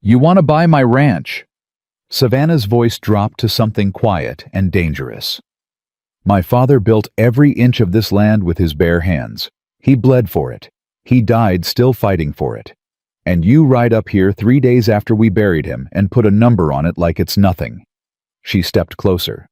You want to buy my ranch?" Savannah's voice dropped to something quiet and dangerous. "My father built every inch of this land with his bare hands. He bled for it. He died still fighting for it. And you ride up here 3 days after we buried him and put a number on it like it's nothing." She stepped closer.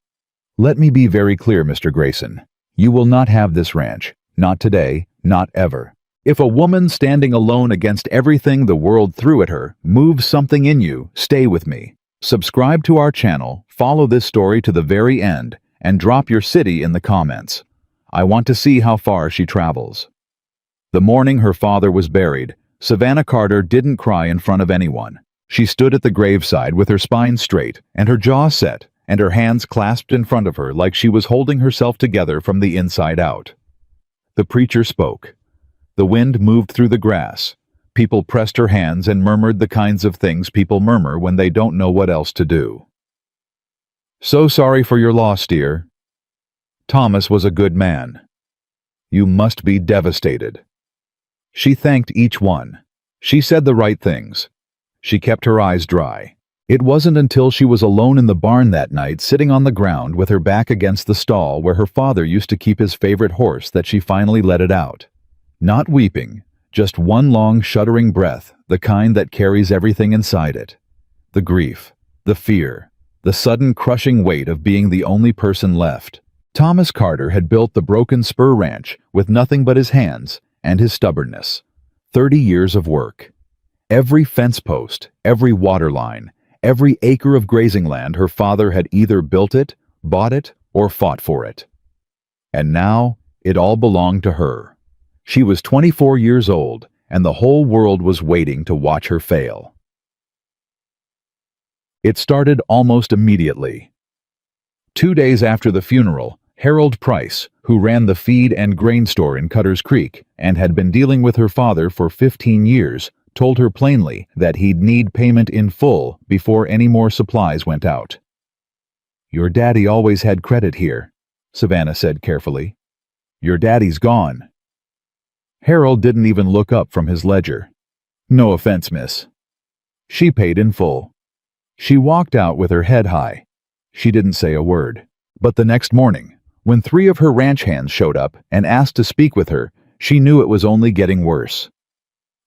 "Let me be very clear, Mr. Grayson. You will not have this ranch. Not today, not ever. If a woman standing alone against everything the world threw at her moves something in you, stay with me. Subscribe to our channel, follow this story to the very end, and drop your city in the comments. I want to see how far she travels." The morning her father was buried, Savannah Carter didn't cry in front of anyone. She stood at the graveside with her spine straight and her jaw set, and her hands clasped in front of her like she was holding herself together from the inside out. The preacher spoke. The wind moved through the grass. People pressed her hands and murmured the kinds of things people murmur when they don't know what else to do. "So sorry for your loss, dear. Thomas was a good man. You must be devastated." She thanked each one. She said the right things. She kept her eyes dry. It wasn't until she was alone in the barn that night, sitting on the ground with her back against the stall where her father used to keep his favorite horse, that she finally let it out. Not weeping, just one long shuddering breath, the kind that carries everything inside it. The grief, the fear, the sudden crushing weight of being the only person left. Thomas Carter had built the Broken Spur Ranch with nothing but his hands and his stubbornness. 30 years of work. Every fence post, every water line, every acre of grazing land her father had either built it, bought it, or fought for it. And now, it all belonged to her. She was 24 years old, and the whole world was waiting to watch her fail. It started almost immediately. 2 days after the funeral, Harold Price, who ran the feed and grain store in Cutter's Creek and had been dealing with her father for 15 years, told her plainly that he'd need payment in full before any more supplies went out. "Your daddy always had credit here," Savannah said carefully. "Your daddy's gone." Harold didn't even look up from his ledger. "No offense, miss." She paid in full. She walked out with her head high. She didn't say a word. But the next morning, when 3 of her ranch hands showed up and asked to speak with her, she knew it was only getting worse.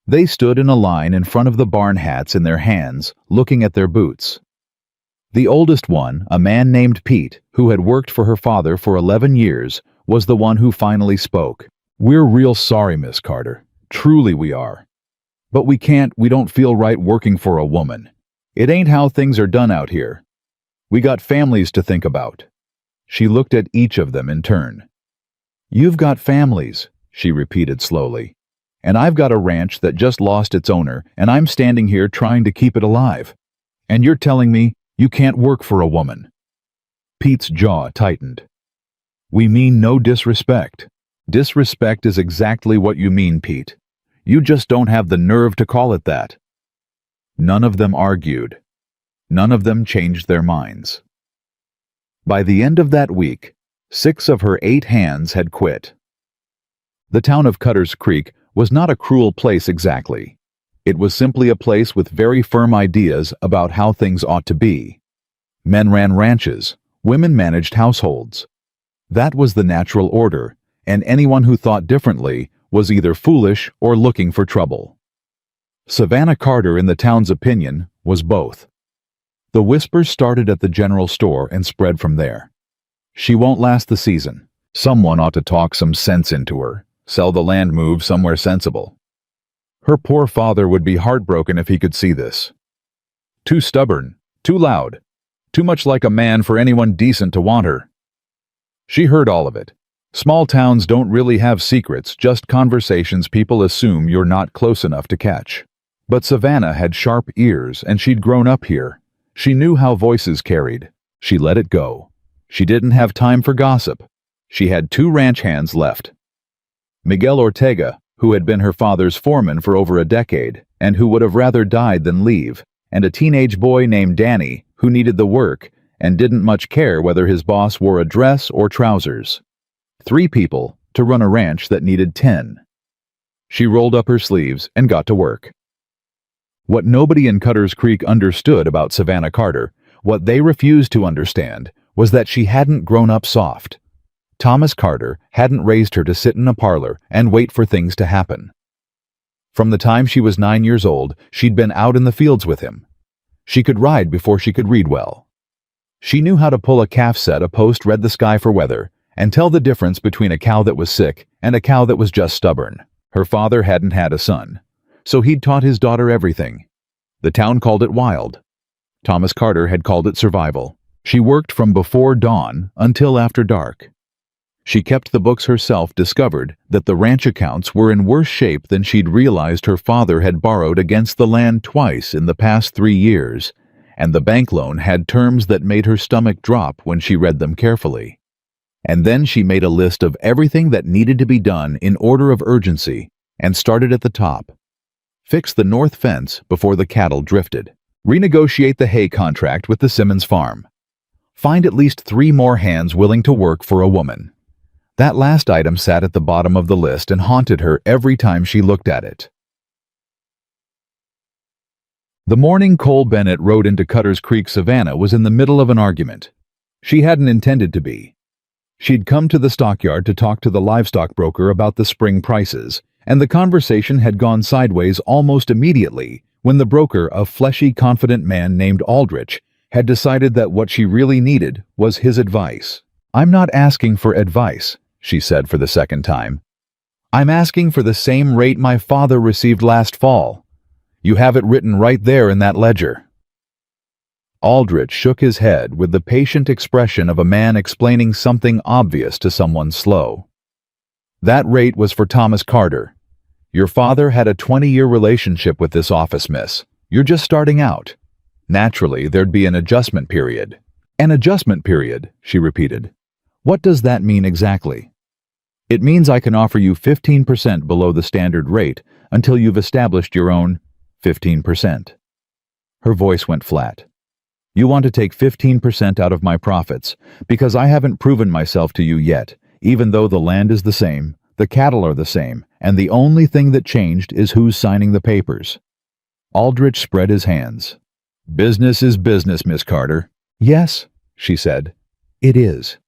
They stood in a line in front of the barn, hats in their hands, looking at their boots. The oldest one, a man named Pete, who had worked for her father for 11 years, was the one who finally spoke. "We're real sorry, Miss Carter. Truly we are. But we don't feel right working for a woman. It ain't how things are done out here. We got families to think about." She looked at each of them in turn. "You've got families," she repeated slowly. "And I've got a ranch that just lost its owner, and I'm standing here trying to keep it alive. And you're telling me you can't work for a woman." Pete's jaw tightened. "We mean no disrespect. Disrespect is exactly what you mean, Pete. You just don't have the nerve to call it that." None of them argued. None of them changed their minds. By the end of that week, 6 of her 8 hands had quit. The town of Cutter's Creek was not a cruel place exactly. It was simply a place with very firm ideas about how things ought to be. Men ran ranches, women managed households. That was the natural order, and anyone who thought differently was either foolish or looking for trouble. Savannah Carter, in the town's opinion, was both. The whispers started at the general store and spread from there. "She won't last the season. Someone ought to talk some sense into her. Sell the land, move somewhere sensible." Her poor father would be heartbroken if he could see this. Too stubborn, too loud, too much like a man for anyone decent to want her. She heard all of it. Small towns don't really have secrets, just conversations people assume you're not close enough to catch. But Savannah had sharp ears, and she'd grown up here. She knew how voices carried. She let it go. She didn't have time for gossip. She had 2 ranch hands left. Miguel Ortega, who had been her father's foreman for over a decade, and who would have rather died than leave, and a teenage boy named Danny, who needed the work and didn't much care whether his boss wore a dress or trousers. 3 people to run a ranch that needed 10. She rolled up her sleeves and got to work. What nobody in Cutter's Creek understood about Savannah Carter, what they refused to understand, was that she hadn't grown up soft. Thomas Carter hadn't raised her to sit in a parlor and wait for things to happen. From the time she was 9 years old, she'd been out in the fields with him. She could ride before she could read well. She knew how to pull a calf set a post read the sky for weather and tell the difference between a cow that was sick and a cow that was just stubborn. Her father hadn't had a son, so he'd taught his daughter everything. The town called it wild. Thomas Carter had called it survival. She worked from before dawn until after dark. She kept the books herself, discovered that the ranch accounts were in worse shape than she'd realized her father had borrowed against the land twice in the past 3 years, and the bank loan had terms that made her stomach drop when she read them carefully. And then she made a list of everything that needed to be done in order of urgency and started at the top. Fix the north fence before the cattle drifted. Renegotiate the hay contract with the Simmons farm. Find at least 3 more hands willing to work for a woman. That last item sat at the bottom of the list and haunted her every time she looked at it. The morning Cole Bennett rode into Cutter's Creek, Savannah, was in the middle of an argument. She hadn't intended to be. She'd come to the stockyard to talk to the livestock broker about the spring prices, and the conversation had gone sideways almost immediately when the broker, a fleshy, confident man named Aldrich, had decided that what she really needed was his advice. "I'm not asking for advice," she said for the second time. "I'm asking for the same rate my father received last fall. You have it written right there in that ledger." Aldrich shook his head with the patient expression of a man explaining something obvious to someone slow. "That rate was for Thomas Carter. Your father had a 20-year relationship with this office, miss. You're just starting out. Naturally, there'd be an adjustment period." "An adjustment period," she repeated. "What does that mean exactly?" "It means I can offer you 15% below the standard rate until you've established your own 15%. Her voice went flat. "You want to take 15% out of my profits because I haven't proven myself to you yet, even though the land is the same, the cattle are the same, and the only thing that changed is who's signing the papers." Aldrich spread his hands. "Business is business, Miss Carter." "Yes," she said, "it is."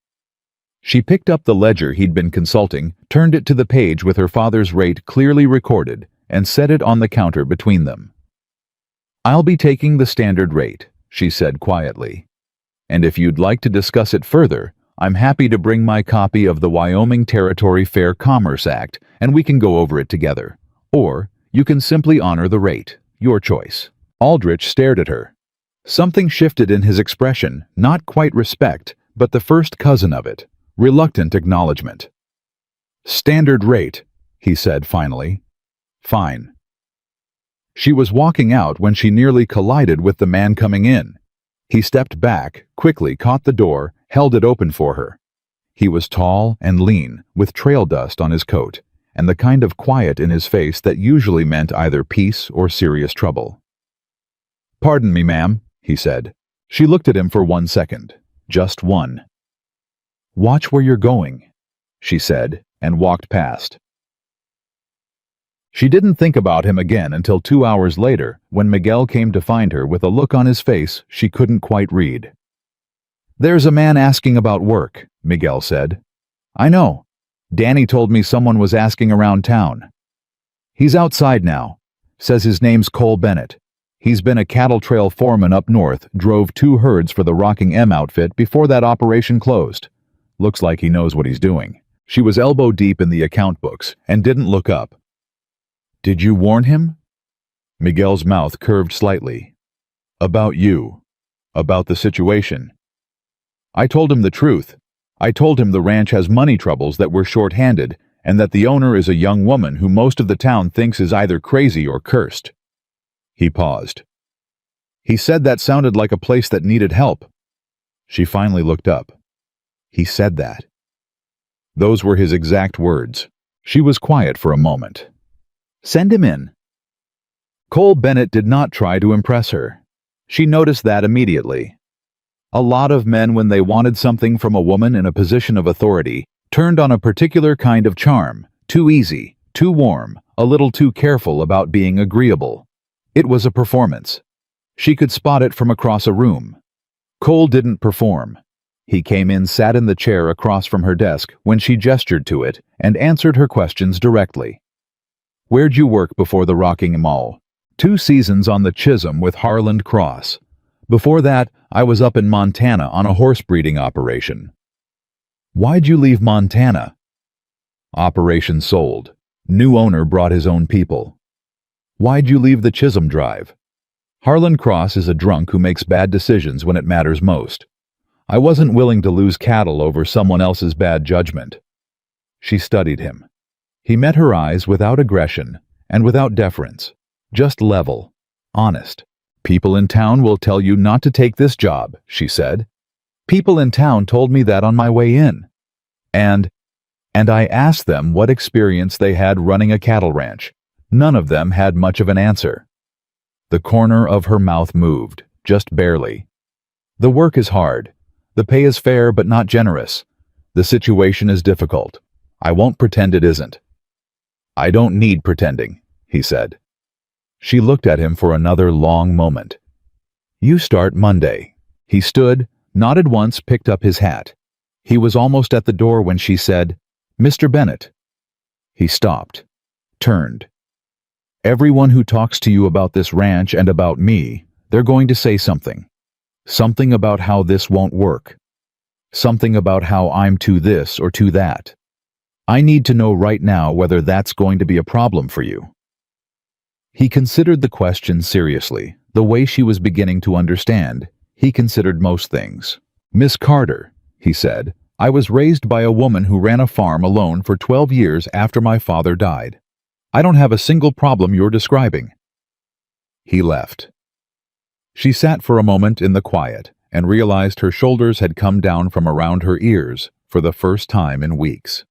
She picked up the ledger he'd been consulting, turned it to the page with her father's rate clearly recorded, and set it on the counter between them. "I'll be taking the standard rate," she said quietly. "And if you'd like to discuss it further, I'm happy to bring my copy of the Wyoming Territory Fair Commerce Act, and we can go over it together. Or you can simply honor the rate. Your choice." Aldrich stared at her. Something shifted in his expression, not quite respect, but the first cousin of it. Reluctant acknowledgement. "Standard rate," he said finally. "Fine." She was walking out when she nearly collided with the man coming in. He stepped back, quickly caught the door, held it open for her. He was tall and lean, with trail dust on his coat, and the kind of quiet in his face that usually meant either peace or serious trouble. "Pardon me, ma'am," he said. She looked at him for 1 second. Just one. "Watch where you're going," she said, and walked past. She didn't think about him again until 2 hours later, when Miguel came to find her with a look on his face she couldn't quite read. "There's a man asking about work," Miguel said. "I know. Danny told me someone was asking around town. He's outside now. Says his name's Cole Bennett. He's been a cattle trail foreman up north, drove 2 herds for the Rocking M outfit before that operation closed. Looks like he knows what he's doing." She was elbow deep in the account books and didn't look up. "Did you warn him?" Miguel's mouth curved slightly. "About you. About the situation." "I told him the truth. I told him the ranch has money troubles, that we're short-handed, and that the owner is a young woman who most of the town thinks is either crazy or cursed." He paused. "He said that sounded like a place that needed help." She finally looked up. "He said that." Those were his exact words. She was quiet for a moment. "Send him in." Cole Bennett did not try to impress her. She noticed that immediately. A lot of men, when they wanted something from a woman in a position of authority, turned on a particular kind of charm, too easy, too warm, a little too careful about being agreeable. It was a performance. She could spot it from across a room. Cole didn't perform. He came in, sat in the chair across from her desk when she gestured to it, and answered her questions directly. "Where'd you work before the Rocking Mall?" 2 seasons on the Chisholm with Harland Cross. Before that, I was up in Montana on a horse breeding operation. Why'd you leave Montana? Operation sold. New owner brought his own people. Why'd you leave the Chisholm Drive? Harland Cross is a drunk who makes bad decisions when it matters most. I wasn't willing to lose cattle over someone else's bad judgment. She studied him. He met her eyes without aggression and without deference, just level, honest. "People in town will tell you not to take this job," she said. "People in town told me that on my way in. And I asked them what experience they had running a cattle ranch. None of them had much of an answer." The corner of her mouth moved, just barely. "The work is hard. The pay is fair but not generous. The situation is difficult. I won't pretend it isn't." "I don't need pretending," he said. She looked at him for another long moment. "You start Monday." He stood, nodded once, picked up his hat. He was almost at the door when she said, "Mr. Bennett." He stopped, turned. "Everyone who talks to you about this ranch and about me, they're going to say something. Something about how this won't work. Something about how I'm too this or too that. I need to know right now whether that's going to be a problem for you." He considered the question seriously, the way she was beginning to understand. He considered most things. "Miss Carter," he said, "I was raised by a woman who ran a farm alone for 12 years after my father died. I don't have a single problem you're describing." He left. She sat for a moment in the quiet and realized her shoulders had come down from around her ears for the first time in weeks.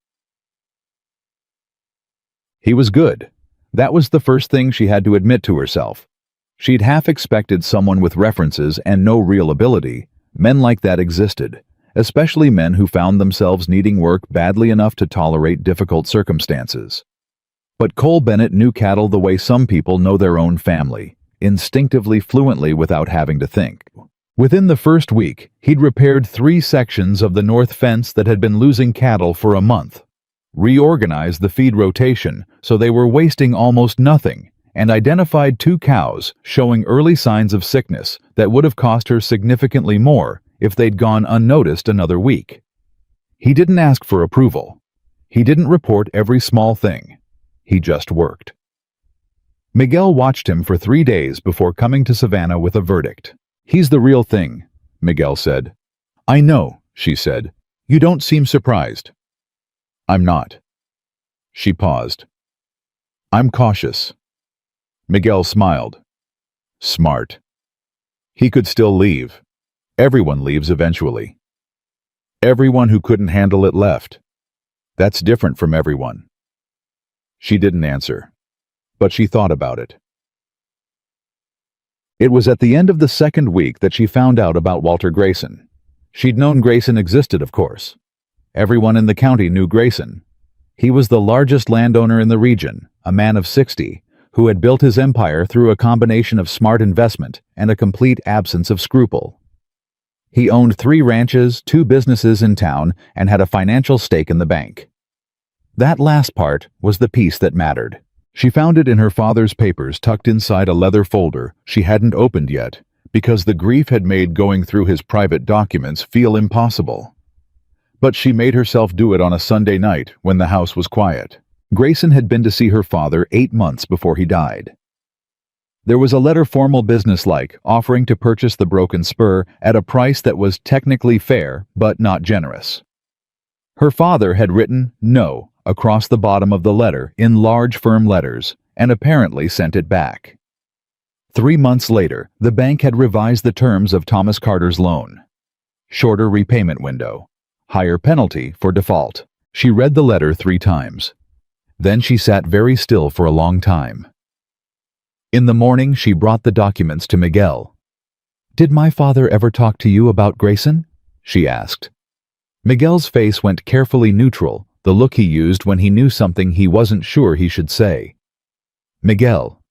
He was good. That was the first thing she had to admit to herself. She'd half expected someone with references and no real ability. Men like that existed, especially men who found themselves needing work badly enough to tolerate difficult circumstances. But Cole Bennett knew cattle the way some people know their own family, instinctively, fluently, without having to think. Within the first week, he'd repaired 3 sections of the north fence that had been losing cattle for a month, reorganized the feed rotation so they were wasting almost nothing, and identified 2 cows showing early signs of sickness that would have cost her significantly more if they'd gone unnoticed another week. He didn't ask for approval. He didn't report every small thing. He just worked. Miguel watched him for 3 days before coming to Savannah with a verdict. "He's the real thing," Miguel said. "I know," she said. "You don't seem surprised." "I'm not." She paused. "I'm cautious." Miguel smiled. "Smart." He could still leave. Everyone leaves eventually. Everyone who couldn't handle it left. That's different from everyone. She didn't answer, but she thought about it. It was at the end of the 2nd week that she found out about Walter Grayson. She'd known Grayson existed, of course. Everyone in the county knew Grayson. He was the largest landowner in the region, a man of 60, who had built his empire through a combination of smart investment and a complete absence of scruple. He owned 3 ranches, 2 businesses in town, and had a financial stake in the bank. That last part was the piece that mattered. She found it in her father's papers tucked inside a leather folder she hadn't opened yet, because the grief had made going through his private documents feel impossible. But she made herself do it on a Sunday night when the house was quiet. Grayson had been to see her father 8 months before he died. There was a letter, formal, businesslike, offering to purchase the broken spur at a price that was technically fair but not generous. Her father had written "no" across the bottom of the letter in large, firm letters, and apparently sent it back. 3 months later, the bank had revised the terms of Thomas Carter's loan. Shorter repayment window. Higher penalty for default. She read the letter 3 times. Then she sat very still for a long time. In the morning, she brought the documents to Miguel. "Did my father ever talk to you about Grayson?" she asked. Miguel's face went carefully neutral, the look he used when he knew something he wasn't sure he should say. "Miguel,"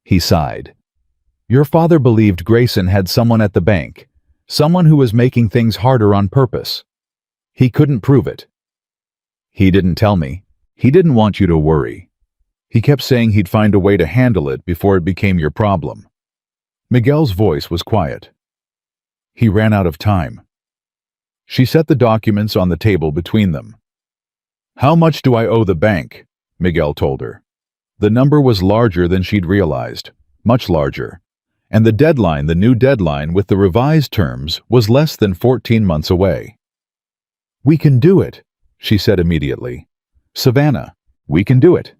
he sighed. Your father believed Grayson had someone at the bank, someone who was making things harder on purpose. He couldn't prove it. He didn't tell me. He didn't want you to worry. He kept saying he'd find a way to handle it before it became your problem. Miguel's voice was quiet. He ran out of time. She set the documents on the table between them. How much do I owe the bank? Miguel told her. The number was larger than she'd realized, much larger. And the new deadline with the revised terms, was less than 14 months away. We can do it, she said immediately. Savannah, we can do it.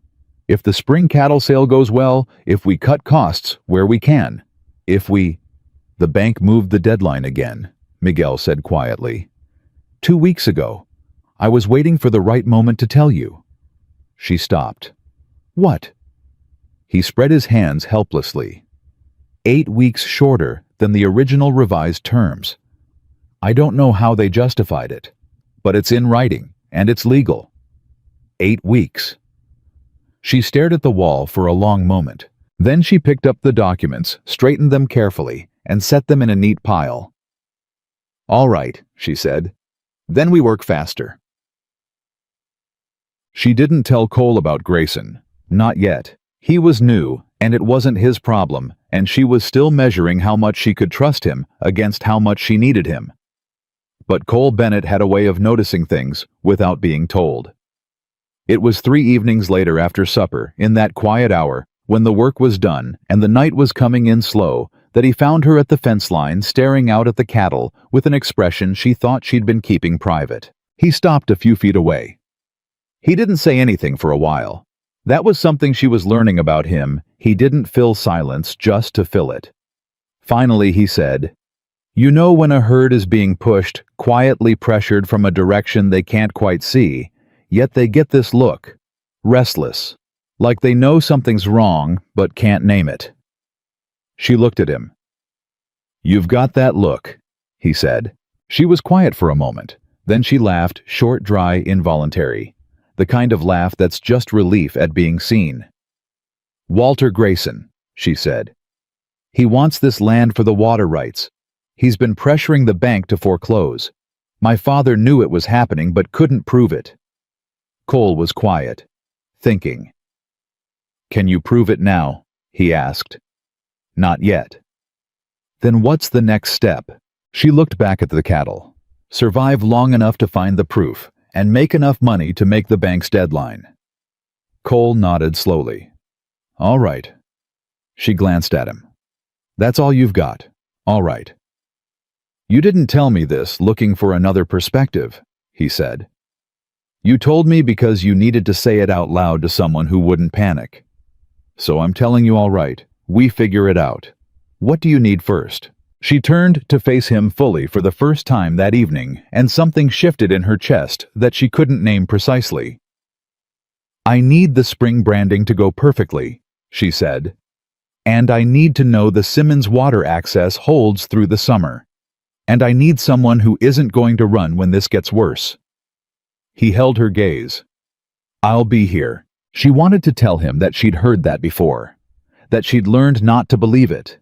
If the spring cattle sale goes well, if we cut costs where we can, The bank moved the deadline again, Miguel said quietly. 2 weeks ago. I was waiting for the right moment to tell you. She stopped. What? He spread his hands helplessly. 8 weeks shorter than the original revised terms. I don't know how they justified it, but it's in writing, and it's legal. 8 weeks. She stared at the wall for a long moment. Then she picked up the documents, straightened them carefully, and set them in a neat pile. All right, she said. Then we work faster. She didn't tell Cole about Grayson. Not yet. He was new, and it wasn't his problem, and she was still measuring how much she could trust him against how much she needed him. But Cole Bennett had a way of noticing things without being told. It was 3 evenings later after supper, in that quiet hour, when the work was done and the night was coming in slow, that he found her at the fence line staring out at the cattle with an expression she thought she'd been keeping private. He stopped a few feet away. He didn't say anything for a while. That was something she was learning about him. He didn't fill silence just to fill it. Finally he said, You know when a herd is being pushed, quietly pressured from a direction they can't quite see, yet they get this look, restless, like they know something's wrong but can't name it. She looked at him. You've got that look, he said. She was quiet for a moment. Then she laughed, short, dry, involuntary. The kind of laugh that's just relief at being seen. Walter Grayson, she said. He wants this land for the water rights. He's been pressuring the bank to foreclose. My father knew it was happening but couldn't prove it. Cole was quiet, thinking. Can you prove it now? He asked. Not yet. Then what's the next step? She looked back at the cattle. Survive long enough to find the proof, and make enough money to make the bank's deadline. Cole nodded slowly. All right. She glanced at him. That's all you've got. All right. You didn't tell me this looking for another perspective, he said. You told me because you needed to say it out loud to someone who wouldn't panic. So I'm telling you all right. We figure it out. What do you need first? She turned to face him fully for the first time that evening, and something shifted in her chest that she couldn't name precisely. I need the spring branding to go perfectly, she said. And I need to know the Simmons water access holds through the summer. And I need someone who isn't going to run when this gets worse. He held her gaze. I'll be here. She wanted to tell him that she'd heard that before. That she'd learned not to believe it.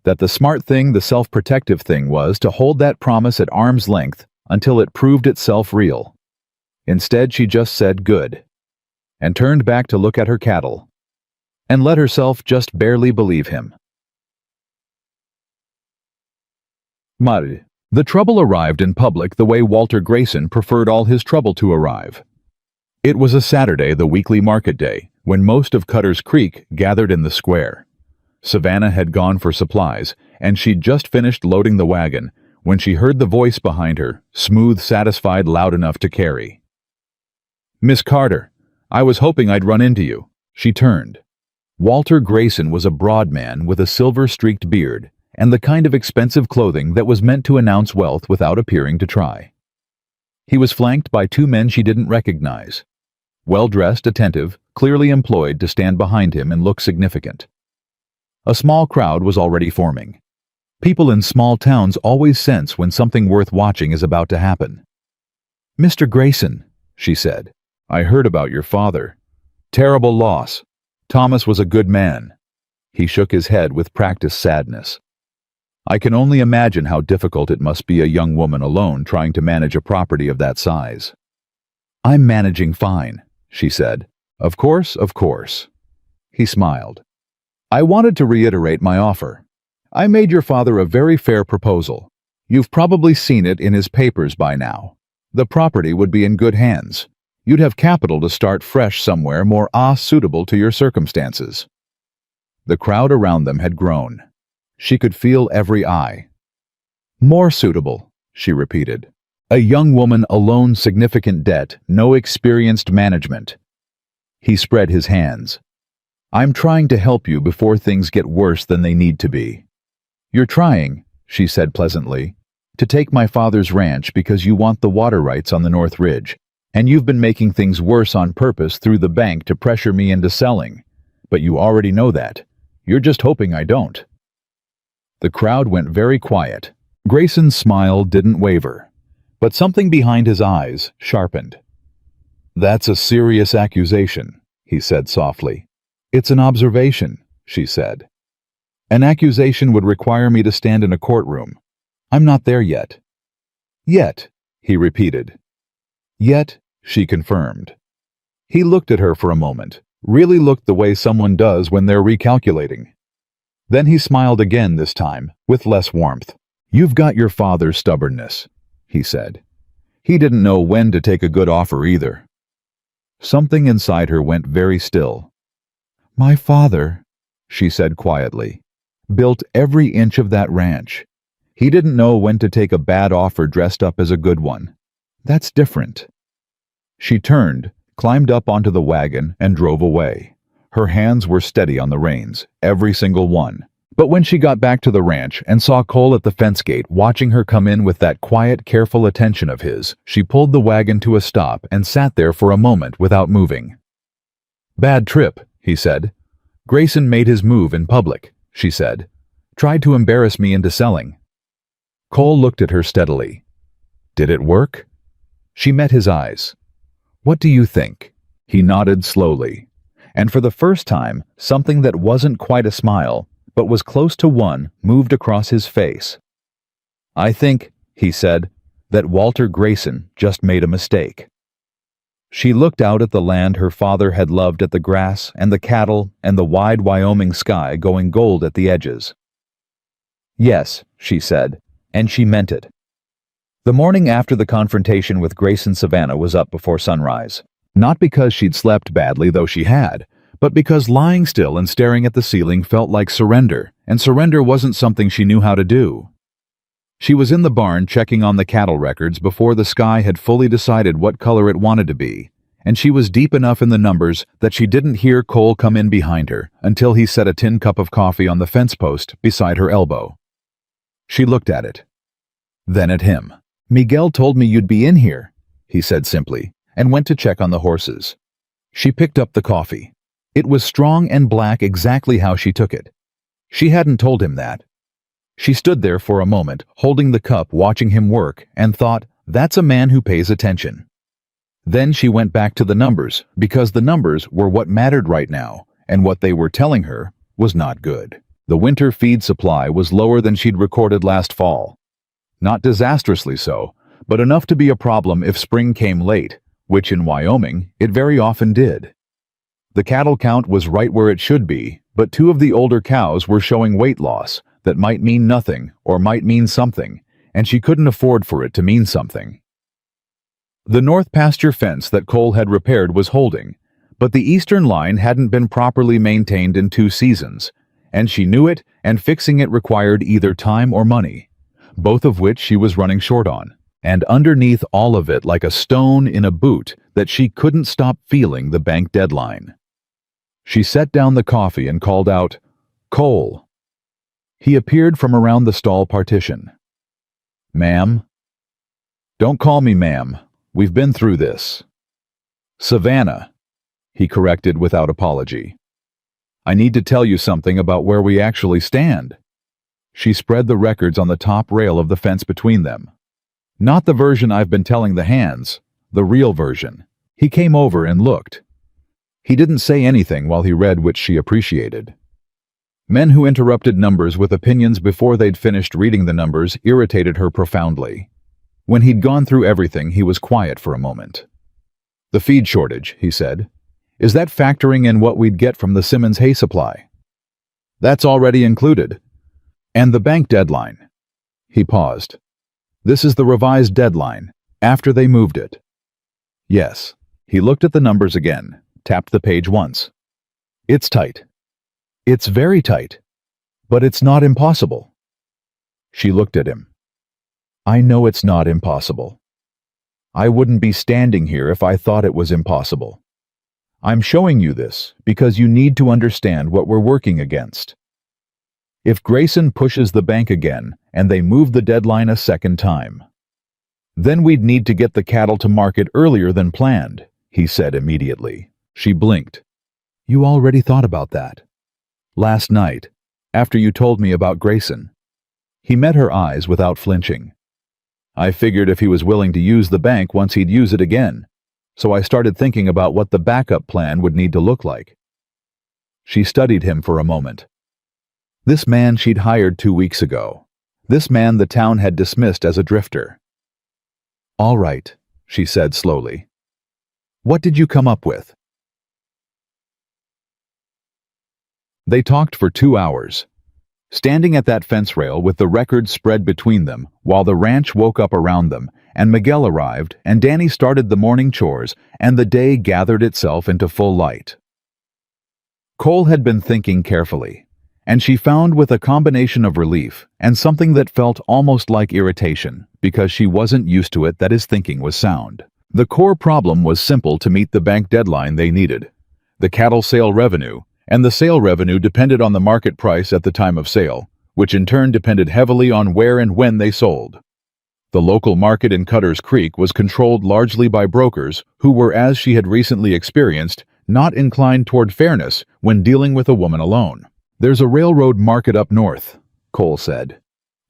That the smart thing, the self-protective thing was to hold that promise at arm's length until it proved itself real. Instead, she just said good, and turned back to look at her cattle, and let herself just barely believe him. Mud. The trouble arrived in public the way Walter Grayson preferred all his trouble to arrive. It was a Saturday, the weekly market day, when most of Cutter's Creek gathered in the square. Savannah had gone for supplies, and she'd just finished loading the wagon when she heard the voice behind her, smooth, satisfied, loud enough to carry. Miss Carter, I was hoping I'd run into you. She turned. Walter Grayson was a broad man with a silver-streaked beard and the kind of expensive clothing that was meant to announce wealth without appearing to try. He was flanked by 2 men she didn't recognize. Well-dressed, attentive, clearly employed to stand behind him and look significant. A small crowd was already forming. People in small towns always sense when something worth watching is about to happen. Mr. Grayson, she said, I heard about your father. Terrible loss. Thomas was a good man. He shook his head with practiced sadness. I can only imagine how difficult it must be a young woman alone trying to manage a property of that size. I'm managing fine, she said. Of course, of course. He smiled. I wanted to reiterate my offer. I made your father a very fair proposal. You've probably seen it in his papers by now. The property would be in good hands. You'd have capital to start fresh somewhere more suitable to your circumstances. The crowd around them had grown. She could feel every eye. More suitable, she repeated. A young woman alone, significant debt, no experienced management. He spread his hands. I'm trying to help you before things get worse than they need to be. You're trying, she said pleasantly, to take my father's ranch because you want the water rights on the North Ridge, and you've been making things worse on purpose through the bank to pressure me into selling. But you already know that. You're just hoping I don't. The crowd went very quiet. Grayson's smile didn't waver, but something behind his eyes sharpened. That's a serious accusation, he said softly. It's an observation, she said. An accusation would require me to stand in a courtroom. I'm not there yet. Yet, he repeated. Yet, she confirmed. He looked at her for a moment, really looked the way someone does when they're recalculating. Then he smiled again this time, with less warmth. You've got your father's stubbornness, he said. He didn't know when to take a good offer either. Something inside her went very still. My father, she said quietly, built every inch of that ranch. He didn't know when to take a bad offer dressed up as a good one. That's different. She turned, climbed up onto the wagon, and drove away. Her hands were steady on the reins, every single one. But when she got back to the ranch and saw Cole at the fence gate watching her come in with that quiet, careful attention of his, she pulled the wagon to a stop and sat there for a moment without moving. Bad trip, he said. Grayson made his move in public, she said. Tried to embarrass me into selling. Cole looked at her steadily. Did it work? She met his eyes. What do you think? He nodded slowly. And for the first time, something that wasn't quite a smile, but was close to one, moved across his face. I think, he said, that Walter Grayson just made a mistake. She looked out at the land her father had loved, at the grass and the cattle and the wide Wyoming sky going gold at the edges. Yes, she said, and she meant it. The morning after the confrontation with Grayson Savannah was up before sunrise. Not because she'd slept badly, though she had, but because lying still and staring at the ceiling felt like surrender, and surrender wasn't something she knew how to do. She was in the barn checking on the cattle records before the sky had fully decided what color it wanted to be, and she was deep enough in the numbers that she didn't hear Cole come in behind her until he set a tin cup of coffee on the fence post beside her elbow. She looked at it. Then at him. Miguel told me you'd be in here, he said simply, and went to check on the horses. She picked up the coffee. It was strong and black, exactly how she took it. She hadn't told him that. She stood there for a moment, holding the cup, watching him work, and thought, that's a man who pays attention. Then she went back to the numbers, because the numbers were what mattered right now, and what they were telling her was not good. The winter feed supply was lower than she'd recorded last fall. Not disastrously so, but enough to be a problem if spring came late, which in Wyoming it very often did. The cattle count was right where it should be, but 2 of the older cows were showing weight loss that might mean nothing or might mean something, and she couldn't afford for it to mean something. The north pasture fence that Cole had repaired was holding, but the eastern line hadn't been properly maintained in 2 seasons, and she knew it, and fixing it required either time or money, both of which she was running short on. And underneath all of it, like a stone in a boot, that she couldn't stop feeling the bank deadline. She set down the coffee and called out, Cole. He appeared from around the stall partition. Ma'am? Don't call me ma'am. We've been through this. Savannah, he corrected without apology. I need to tell you something about where we actually stand. She spread the records on the top rail of the fence between them. Not the version I've been telling the hands, the real version. He came over and looked. He didn't say anything while he read, which she appreciated. Men who interrupted numbers with opinions before they'd finished reading the numbers irritated her profoundly. When he'd gone through everything, he was quiet for a moment. "The feed shortage," he said. "Is that factoring in what we'd get from the Simmons hay supply?" "That's already included." "And the bank deadline?" He paused. "This is the revised deadline, after they moved it." "Yes." He looked at the numbers again, tapped the page once. "It's tight." "It's very tight. But it's not impossible." She looked at him. "I know it's not impossible. I wouldn't be standing here if I thought it was impossible. I'm showing you this because you need to understand what we're working against. If Grayson pushes the bank again and they move the deadline a second time, then we'd need to get the cattle to market earlier than planned," he said immediately. She blinked. "You already thought about that?" "Last night, after you told me about Grayson." He met her eyes without flinching. "I figured if he was willing to use the bank once he'd use it again, so I started thinking about what the backup plan would need to look like." She studied him for a moment. This man she'd hired 2 weeks ago. This man the town had dismissed as a drifter. "All right," she said slowly. "What did you come up with?" They talked for 2 hours. Standing at that fence rail with the record spread between them while the ranch woke up around them, and Miguel arrived, and Danny started the morning chores, and the day gathered itself into full light. Cole had been thinking carefully, and she found with a combination of relief and something that felt almost like irritation, because she wasn't used to it, that his thinking was sound. The core problem was simple to meet the bank deadline they needed: the cattle sale revenue, and the sale revenue depended on the market price at the time of sale, which in turn depended heavily on where and when they sold. The local market in Cutter's Creek was controlled largely by brokers who were, as she had recently experienced, not inclined toward fairness when dealing with a woman alone. "There's a railroad market up north," Cole said.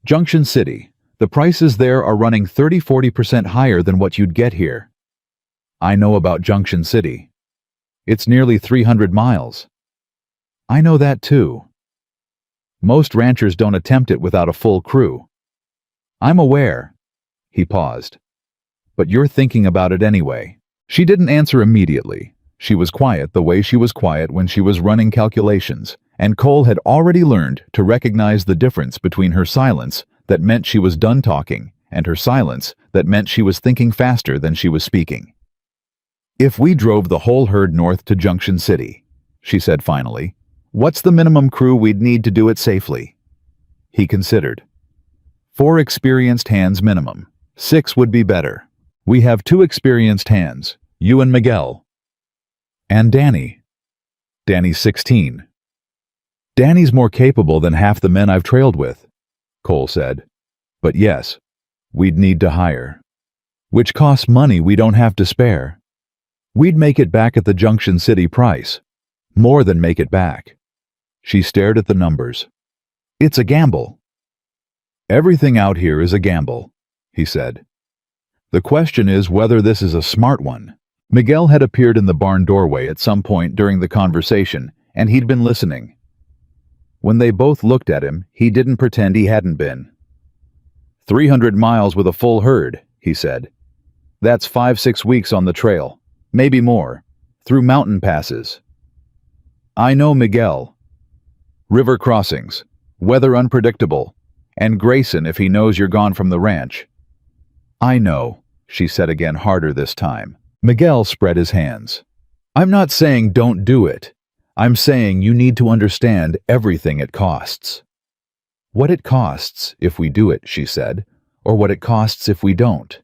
"Junction City. The prices there are running 30–40% higher than what you'd get here." "I know about Junction City. It's nearly 300 miles. "I know that too. Most ranchers don't attempt it without a full crew." "I'm aware." He paused. "But you're thinking about it anyway." She didn't answer immediately. She was quiet the way she was quiet when she was running calculations, and Cole had already learned to recognize the difference between her silence that meant she was done talking and her silence that meant she was thinking faster than she was speaking. "If we drove the whole herd north to Junction City," she said finally, "what's the minimum crew we'd need to do it safely?" He considered. 4 experienced hands minimum. 6 would be better. We have 2 experienced hands, you and Miguel. And Danny. Danny's 16. "Danny's more capable than half the men I've trailed with," Cole said. "But yes, we'd need to hire. Which costs money we don't have to spare. We'd make it back at the Junction City price. More than make it back." She stared at the numbers. "It's a gamble." "Everything out here is a gamble," he said. "The question is whether this is a smart one." Miguel had appeared in the barn doorway at some point during the conversation, and he'd been listening. When they both looked at him, he didn't pretend he hadn't been. 300 miles with a full herd," he said. "That's 5–6 weeks on the trail, maybe more, through mountain passes." "I know Miguel. River crossings, weather unpredictable, and Grayson if he knows you're gone from the ranch." "I know," she said again, harder this time. Miguel spread his hands. "I'm not saying don't do it. I'm saying you need to understand everything it costs." "What it costs if we do it," she said, "or what it costs if we don't."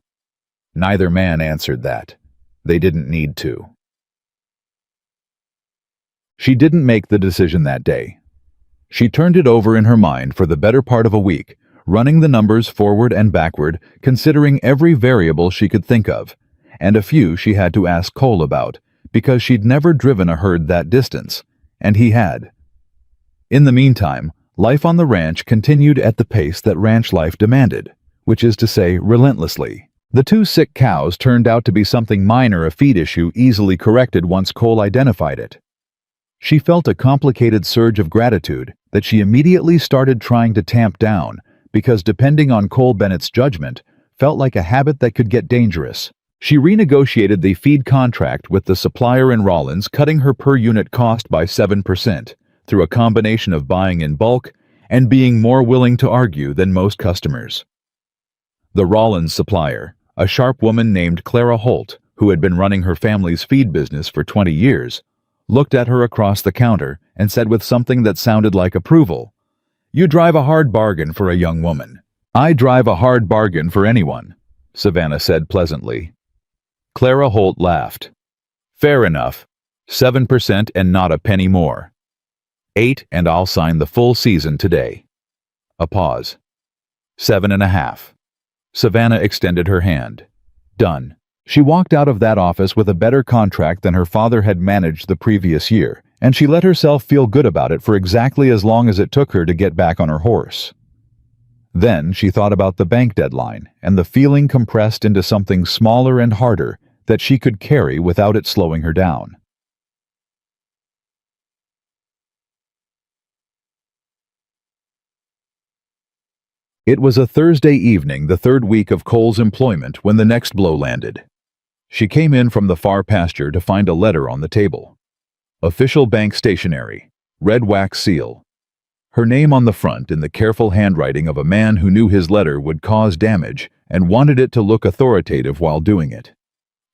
Neither man answered that. They didn't need to. She didn't make the decision that day. She turned it over in her mind for the better part of a week, running the numbers forward and backward, considering every variable she could think of, and a few she had to ask Cole about, because she'd never driven a herd that distance, and he had. In the meantime, life on the ranch continued at the pace that ranch life demanded, which is to say, relentlessly. The 2 sick cows turned out to be something minor, a feed issue easily corrected once Cole identified it. She felt a complicated surge of gratitude that she immediately started trying to tamp down because depending on Cole Bennett's judgment felt like a habit that could get dangerous. She renegotiated the feed contract with the supplier in Rollins, cutting her per-unit cost by 7% through a combination of buying in bulk and being more willing to argue than most customers. The Rollins supplier, a sharp woman named Clara Holt, who had been running her family's feed business for 20 years, looked at her across the counter and said with something that sounded like approval, "You drive a hard bargain for a young woman." "I drive a hard bargain for anyone," Savannah said pleasantly. Clara Holt laughed. "Fair enough. 7% and not a penny more. 8 and I'll sign the full season today." A pause. 7.5. Savannah extended her hand. Done. She walked out of that office with a better contract than her father had managed the previous year, and she let herself feel good about it for exactly as long as it took her to get back on her horse. Then she thought about the bank deadline and the feeling compressed into something smaller and harder that she could carry without it slowing her down. It was a Thursday evening, the third week of Cole's employment, when the next blow landed. She came in from the far pasture to find a letter on the table. Official bank stationery, red wax seal. Her name on the front in the careful handwriting of a man who knew his letter would cause damage and wanted it to look authoritative while doing it.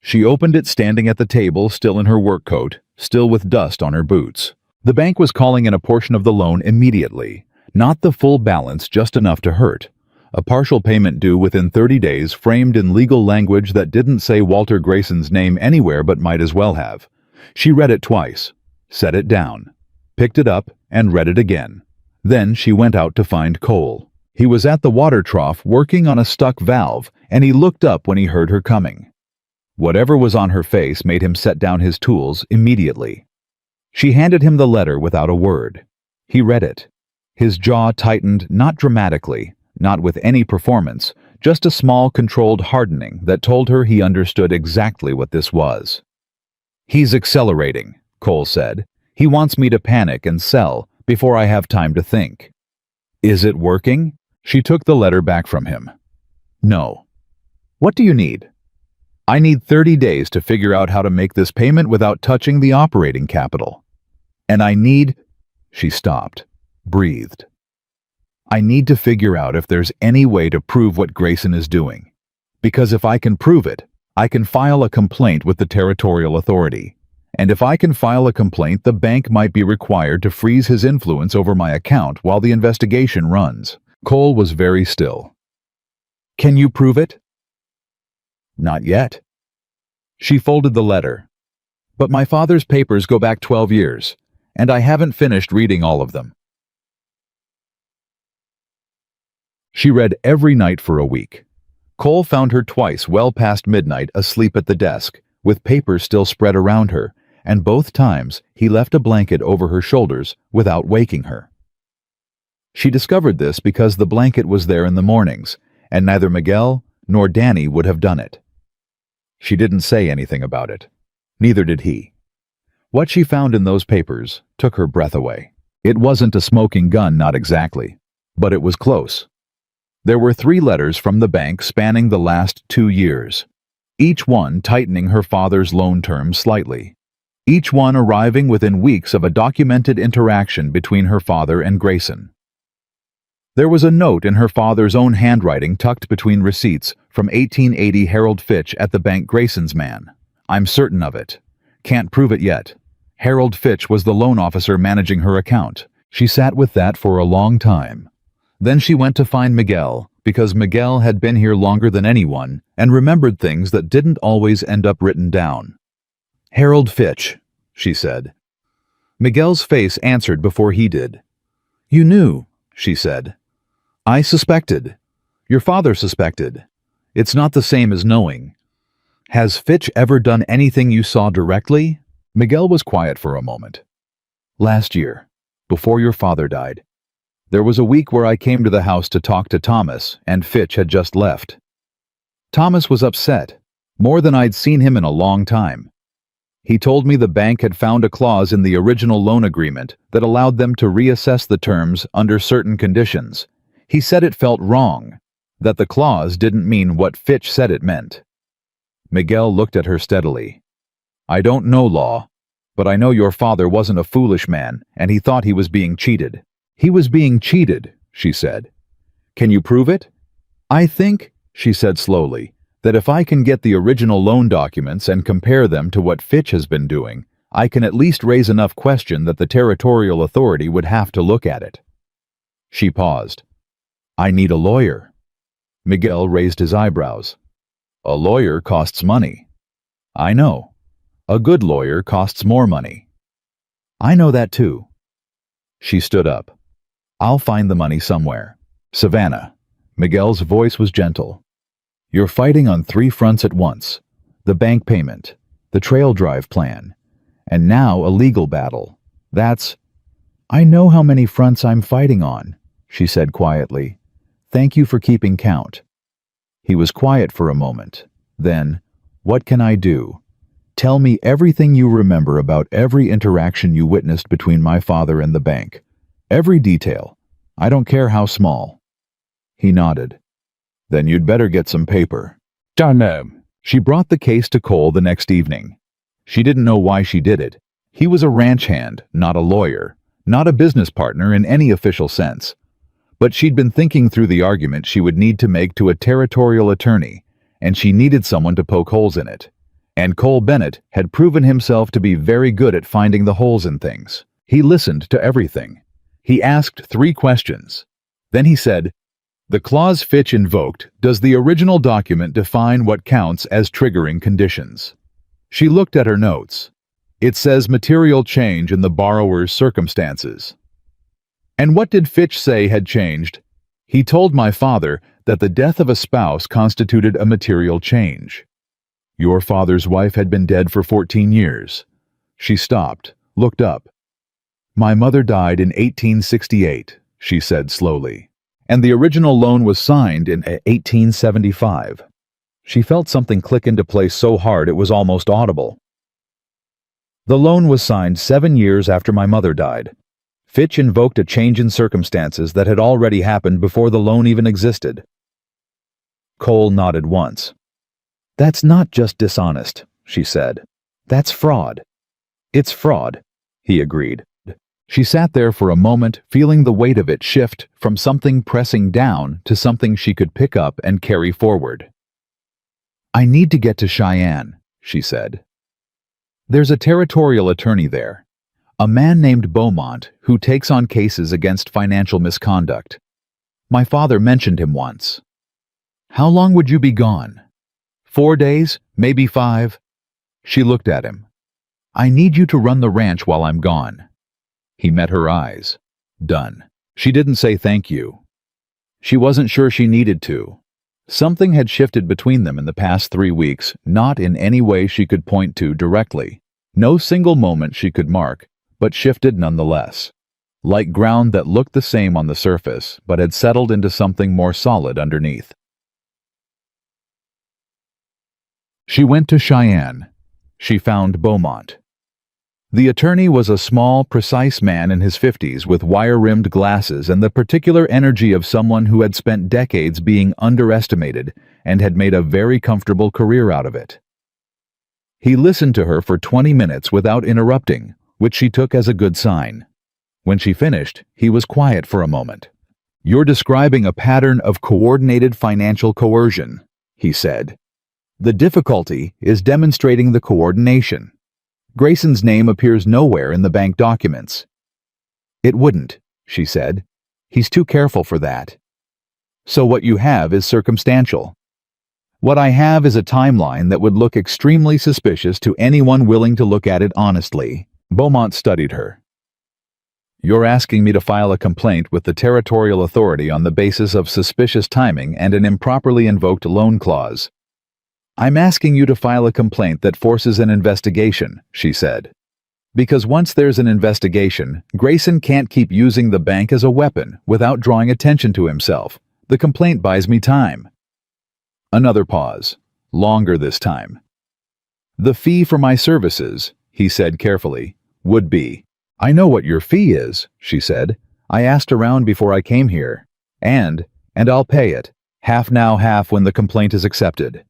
She opened it standing at the table, still in her work coat, still with dust on her boots. The bank was calling in a portion of the loan immediately. Not the full balance, just enough to hurt. A partial payment due within 30 days, framed in legal language that didn't say Walter Grayson's name anywhere but might as well have. She read it twice, set it down, picked it up, and read it again. Then she went out to find Cole. He was at the water trough working on a stuck valve, and he looked up when he heard her coming. Whatever was on her face made him set down his tools immediately. She handed him the letter without a word. He read it. His jaw tightened, not dramatically, not with any performance, just a small controlled hardening that told her he understood exactly what this was. "He's accelerating," Cole said. "He wants me to panic and sell before I have time to think." "Is it working?" She took the letter back from him. "No." "What do you need?" "I need 30 days to figure out how to make this payment without touching the operating capital. And I need—" She stopped, breathed. "I need to figure out if there's any way to prove what Grayson is doing. Because if I can prove it, I can file a complaint with the territorial authority. And if I can file a complaint, the bank might be required to freeze his influence over my account while the investigation runs." Cole was very still. "Can you prove it?" "Not yet." She folded the letter. "But my father's papers go back 12 years, and I haven't finished reading all of them." She read every night for a week. Cole found her twice well past midnight asleep at the desk, with papers still spread around her, and both times he left a blanket over her shoulders without waking her. She discovered this because the blanket was there in the mornings, and neither Miguel nor Danny would have done it. She didn't say anything about it. Neither did he. What she found in those papers took her breath away. It wasn't a smoking gun, not exactly, but it was close. There were 3 letters from the bank spanning the last 2 years, each one tightening her father's loan terms slightly, each one arriving within weeks of a documented interaction between her father and Grayson. There was a note in her father's own handwriting tucked between receipts from 1880 Harold Fitch at the bank. "Grayson's man. I'm certain of it. Can't prove it yet. Harold Fitch was the loan officer managing her account." She sat with that for a long time. Then she went to find Miguel, because Miguel had been here longer than anyone and remembered things that didn't always end up written down. "Harold Fitch," she said. Miguel's face answered before he did. "You knew," she said. "I suspected. Your father suspected. It's not the same as knowing. Has Fitch ever done anything you saw directly?" Miguel was quiet for a moment. "Last year, before your father died. There was a week where I came to the house to talk to Thomas, and Fitch had just left. Thomas was upset, more than I'd seen him in a long time. He told me the bank had found a clause in the original loan agreement that allowed them to reassess the terms under certain conditions. He said it felt wrong, that the clause didn't mean what Fitch said it meant. Miguel looked at her steadily. I don't know law, but I know your father wasn't a foolish man, and he thought he was being cheated. He was being cheated, she said. Can you prove it? I think, she said slowly, that if I can get the original loan documents and compare them to what Fitch has been doing, I can at least raise enough question that the territorial authority would have to look at it. She paused. I need a lawyer. Miguel raised his eyebrows. A lawyer costs money. I know. A good lawyer costs more money. I know that too. She stood up. I'll find the money somewhere. Savannah. Miguel's voice was gentle. You're fighting on 3 fronts at once. The bank payment, the trail drive plan, and now a legal battle. I know how many fronts I'm fighting on, she said quietly. Thank you for keeping count. He was quiet for a moment. Then, what can I do? Tell me everything you remember about every interaction you witnessed between my father and the bank. Every detail. I don't care how small. He nodded. Then you'd better get some paper. Done. She brought the case to Cole the next evening. She didn't know why she did it. He was a ranch hand, not a lawyer, not a business partner in any official sense. But she'd been thinking through the argument she would need to make to a territorial attorney, and she needed someone to poke holes in it. And Cole Bennett had proven himself to be very good at finding the holes in things. He listened to everything. He asked 3 questions. Then he said, the clause Fitch invoked, does the original document define what counts as triggering conditions? She looked at her notes. It says material change in the borrower's circumstances. And what did Fitch say had changed? He told my father that the death of a spouse constituted a material change. Your father's wife had been dead for 14 years. She stopped, looked up. My mother died in 1868, she said slowly. And the original loan was signed in 1875. She felt something click into place so hard it was almost audible. The loan was signed 7 years after my mother died. Fitch invoked a change in circumstances that had already happened before the loan even existed. Cole nodded once. That's not just dishonest, she said. That's fraud. It's fraud, he agreed. She sat there for a moment, feeling the weight of it shift from something pressing down to something she could pick up and carry forward. I need to get to Cheyenne, she said. There's a territorial attorney there, a man named Beaumont who takes on cases against financial misconduct. My father mentioned him once. How long would you be gone? 4 days, maybe 5? She looked at him. I need you to run the ranch while I'm gone. He met her eyes. Done. She didn't say thank you. She wasn't sure she needed to. Something had shifted between them in the past 3 weeks, not in any way she could point to directly. No single moment she could mark, but shifted nonetheless. Like ground that looked the same on the surface, but had settled into something more solid underneath. She went to Cheyenne. She found Beaumont. The attorney was a small, precise man in his 50s with wire-rimmed glasses and the particular energy of someone who had spent decades being underestimated and had made a very comfortable career out of it. He listened to her for 20 minutes without interrupting, which she took as a good sign. When she finished, he was quiet for a moment. You're describing a pattern of coordinated financial coercion, he said. The difficulty is demonstrating the coordination. Grayson's name appears nowhere in the bank documents. It wouldn't, she said. He's too careful for that. So what you have is circumstantial. What I have is a timeline that would look extremely suspicious to anyone willing to look at it honestly. Beaumont studied her. You're asking me to file a complaint with the territorial authority on the basis of suspicious timing and an improperly invoked loan clause. I'm asking you to file a complaint that forces an investigation, she said. Because once there's an investigation, Grayson can't keep using the bank as a weapon without drawing attention to himself. The complaint buys me time. Another pause. Longer this time. "The fee for my services," he said carefully, "would be—" "I know what your fee is," she said. "I asked around before I came here. And I'll pay it. Half now, half when the complaint is accepted."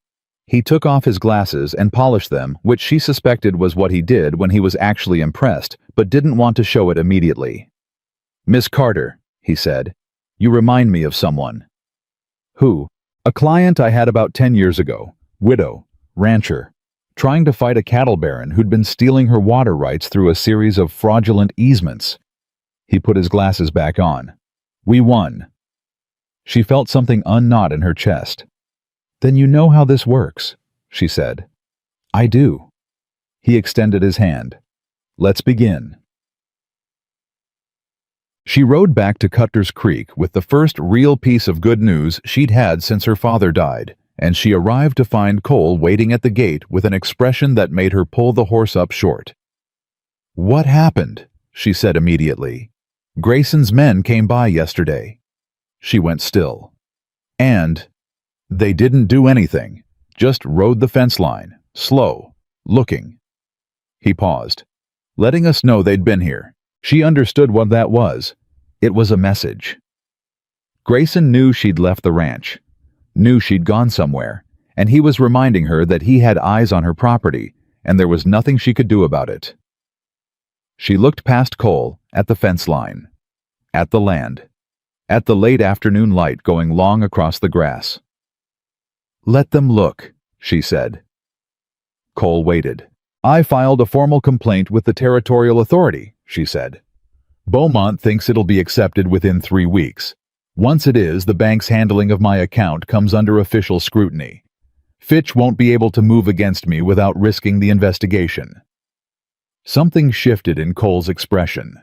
He took off his glasses and polished them, which she suspected was what he did when he was actually impressed, but didn't want to show it immediately. "Miss Carter," he said, "you remind me of someone." "Who?" "A client I had about 10 years ago. Widow. Rancher. Trying to fight a cattle baron who'd been stealing her water rights through a series of fraudulent easements." He put his glasses back on. "We won." She felt something unknot in her chest. "Then you know how this works," she said. "I do." He extended his hand. "Let's begin." She rode back to Cutler's Creek with the first real piece of good news she'd had since her father died, and she arrived to find Cole waiting at the gate with an expression that made her pull the horse up short. "What happened?" she said immediately. "Grayson's men came by yesterday." She went still. "And they didn't do anything, just rode the fence line, slow, looking." He paused, "letting us know they'd been here." She understood what that was. It was a message. Grayson knew she'd left the ranch, knew she'd gone somewhere, and he was reminding her that he had eyes on her property, and there was nothing she could do about it. She looked past Cole, at the fence line, at the land, at the late afternoon light going long across the grass. "Let them look," she said. Cole waited. "I filed a formal complaint with the Territorial Authority," she said. "Beaumont thinks it'll be accepted within 3 weeks. Once it is, the bank's handling of my account comes under official scrutiny. Fitch won't be able to move against me without risking the investigation." Something shifted in Cole's expression.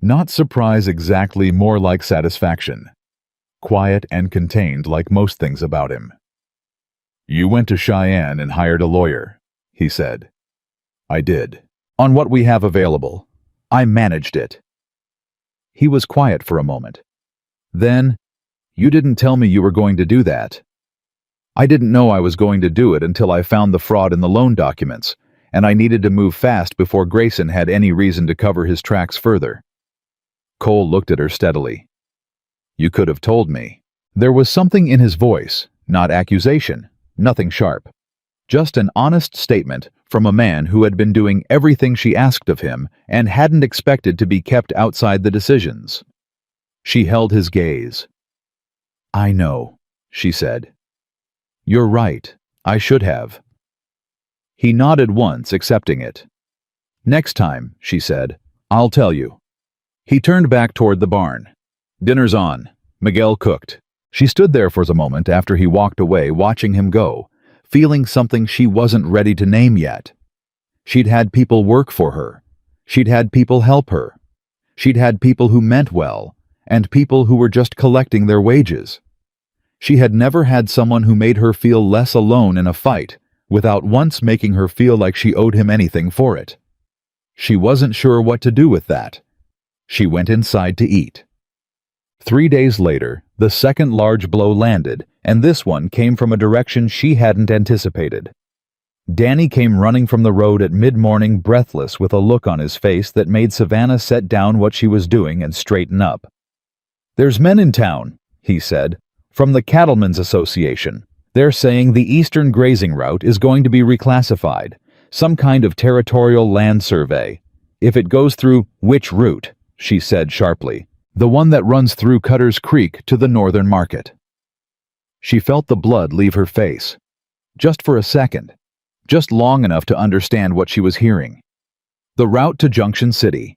Not surprise exactly, more like satisfaction. Quiet and contained like most things about him. "You went to Cheyenne and hired a lawyer," he said. "I did. On what we have available. I managed it." He was quiet for a moment. Then, "You didn't tell me you were going to do that." "I didn't know I was going to do it until I found the fraud in the loan documents, and I needed to move fast before Grayson had any reason to cover his tracks further." Cole looked at her steadily. "You could have told me." There was something in his voice, not accusation, nothing sharp. Just an honest statement from a man who had been doing everything she asked of him and hadn't expected to be kept outside the decisions. She held his gaze. "I know," she said. "You're right. I should have." He nodded once, accepting it. "Next time," she said, "I'll tell you." He turned back toward the barn. "Dinner's on. Miguel cooked." She stood there for a moment after he walked away, watching him go, feeling something she wasn't ready to name yet. She'd had people work for her. She'd had people help her. She'd had people who meant well, and people who were just collecting their wages. She had never had someone who made her feel less alone in a fight, without once making her feel like she owed him anything for it. She wasn't sure what to do with that. She went inside to eat. 3 days later, the second large blow landed, and this one came from a direction she hadn't anticipated. Danny came running from the road at mid-morning, breathless, with a look on his face that made Savannah set down what she was doing and straighten up. "There's men in town," he said, "from the Cattlemen's Association. They're saying the eastern grazing route is going to be reclassified, some kind of territorial land survey. If it goes through—" "Which route?" she said sharply. "The one that runs through Cutler's Creek to the northern market." She felt the blood leave her face. Just for a second. Just long enough to understand what she was hearing. The route to Junction City.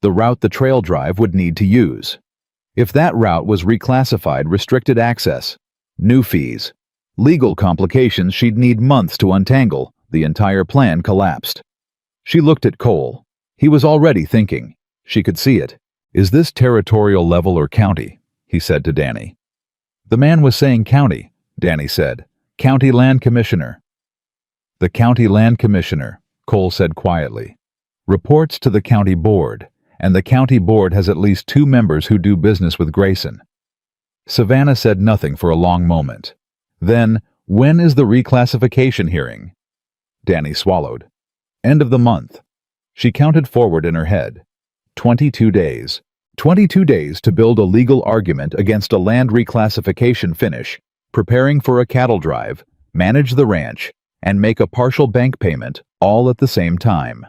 The route the trail drive would need to use. If that route was reclassified, restricted access, new fees, legal complications she'd need months to untangle, the entire plan collapsed. She looked at Cole. He was already thinking. She could see it. "Is this territorial level or county?" he said to Danny. "The man was saying county," Danny said. "County Land Commissioner." "The County Land Commissioner," Cole said quietly, "reports to the county board, and the county board has at least 2 members who do business with Grayson." Savannah said nothing for a long moment. Then, "When is the reclassification hearing?" Danny swallowed. End of the month. She counted forward in her head. 22 days. 22 days to build a legal argument against a land reclassification finish, preparing for a cattle drive, manage the ranch, and make a partial bank payment, all at the same time.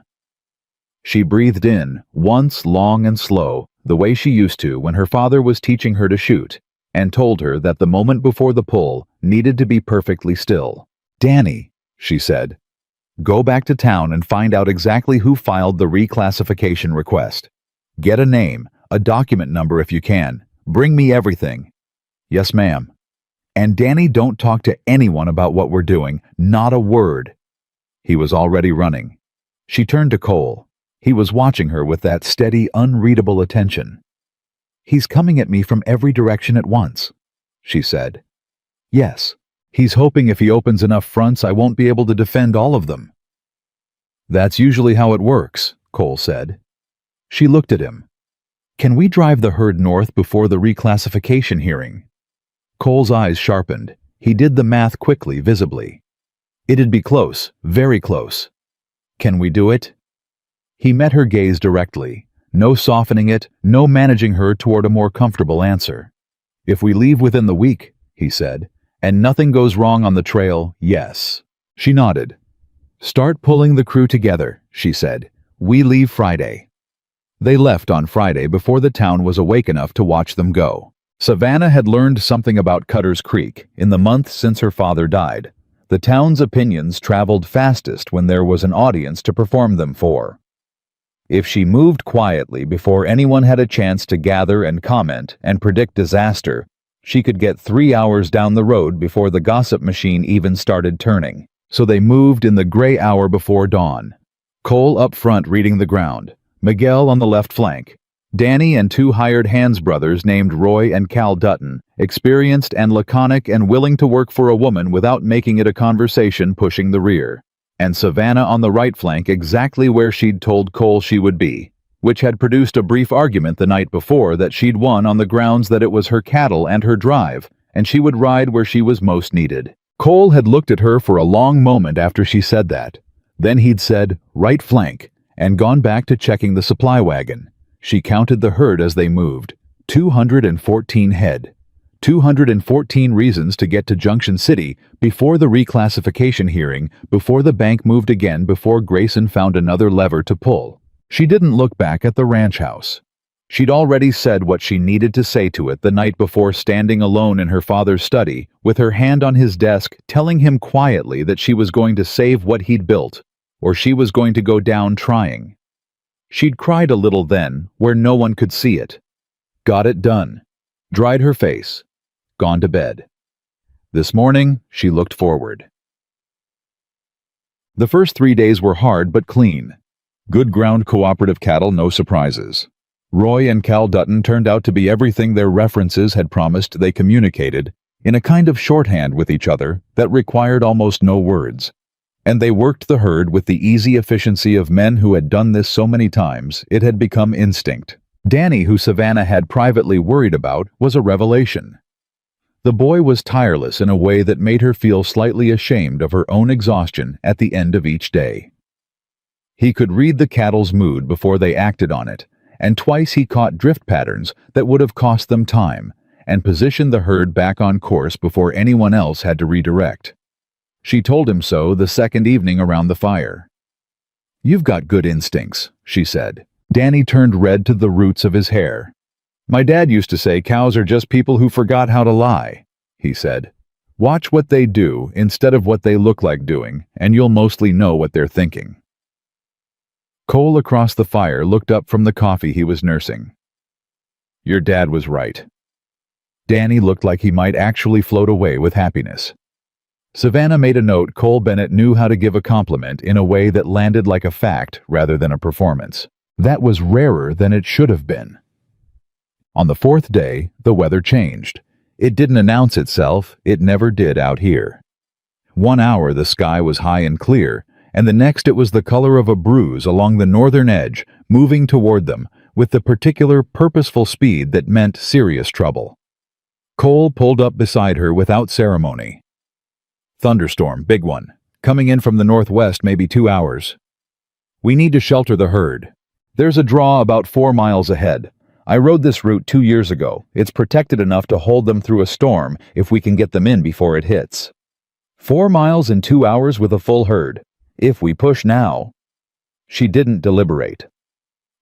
She breathed in, once long and slow, the way she used to when her father was teaching her to shoot, and told her that the moment before the pull needed to be perfectly still. "Danny," she said, "go back to town and find out exactly who filed the reclassification request. Get a name, a document number if you can. Bring me everything." "Yes, ma'am." "And Danny, don't talk to anyone about what we're doing, not a word." He was already running. She turned to Cole. He was watching her with that steady, unreadable attention. "He's coming at me from every direction at once," she said. "Yes. He's hoping if he opens enough fronts I won't be able to defend all of them." "That's usually how it works," Cole said. She looked at him. "Can we drive the herd north before the reclassification hearing?" Cole's eyes sharpened. He did the math quickly, visibly. "It'd be close, very close." "Can we do it?" He met her gaze directly. No softening it, no managing her toward a more comfortable answer. "If we leave within the week," he said, "and nothing goes wrong on the trail, yes." She nodded. "Start pulling the crew together," she said. "We leave Friday." They left on Friday before the town was awake enough to watch them go. Savannah had learned something about Cutter's Creek in the month since her father died. The town's opinions traveled fastest when there was an audience to perform them for. If she moved quietly before anyone had a chance to gather and comment and predict disaster, she could get 3 hours down the road before the gossip machine even started turning. So they moved in the gray hour before dawn. Cole up front reading the ground, Miguel on the left flank. Danny and 2 hired hands brothers named Roy and Cal Dutton, experienced and laconic and willing to work for a woman without making it a conversation, pushing the rear. And Savannah on the right flank, exactly where she'd told Cole she would be, which had produced a brief argument the night before that she'd won on the grounds that it was her cattle and her drive, and she would ride where she was most needed. Cole had looked at her for a long moment after she said that. Then he'd said, "Right flank," and gone back to checking the supply wagon. She counted the herd as they moved. 214 head. 214 reasons to get to Junction City before the reclassification hearing, before the bank moved again, before Grayson found another lever to pull. She didn't look back at the ranch house. She'd already said what she needed to say to it the night before, standing alone in her father's study, with her hand on his desk, telling him quietly that she was going to save what he'd built, or she was going to go down trying. She'd cried a little then, where no one could see it. Got it done. Dried her face. Gone to bed. This morning, she looked forward. The first 3 days were hard but clean. Good ground cooperative cattle, no surprises. Roy and Cal Dutton turned out to be everything their references had promised. They communicated in a kind of shorthand with each other that required almost no words. And they worked the herd with the easy efficiency of men who had done this so many times it had become instinct. Danny, who Savannah had privately worried about, was a revelation. The boy was tireless in a way that made her feel slightly ashamed of her own exhaustion at the end of each day. He could read the cattle's mood before they acted on it, and twice he caught drift patterns that would have cost them time, and positioned the herd back on course before anyone else had to redirect. She told him so the second evening around the fire. "You've got good instincts," she said. Danny turned red to the roots of his hair. "My dad used to say cows are just people who forgot how to lie," he said. "Watch what they do instead of what they look like doing, and you'll mostly know what they're thinking." Cole across the fire looked up from the coffee he was nursing. "Your dad was right." Danny looked like he might actually float away with happiness. Savannah made a note Cole Bennett knew how to give a compliment in a way that landed like a fact rather than a performance. That was rarer than it should have been. On the 4th day, the weather changed. It didn't announce itself, it never did out here. 1 hour the sky was high and clear, and the next it was the color of a bruise along the northern edge, moving toward them with the particular purposeful speed that meant serious trouble. Cole pulled up beside her without ceremony. "Thunderstorm, big one. Coming in from the northwest, maybe 2 hours. We need to shelter the herd. There's a draw about 4 miles ahead. I rode this route 2 years ago. It's protected enough to hold them through a storm if we can get them in before it hits. 4 miles in 2 hours with a full herd. If we push now. She didn't deliberate.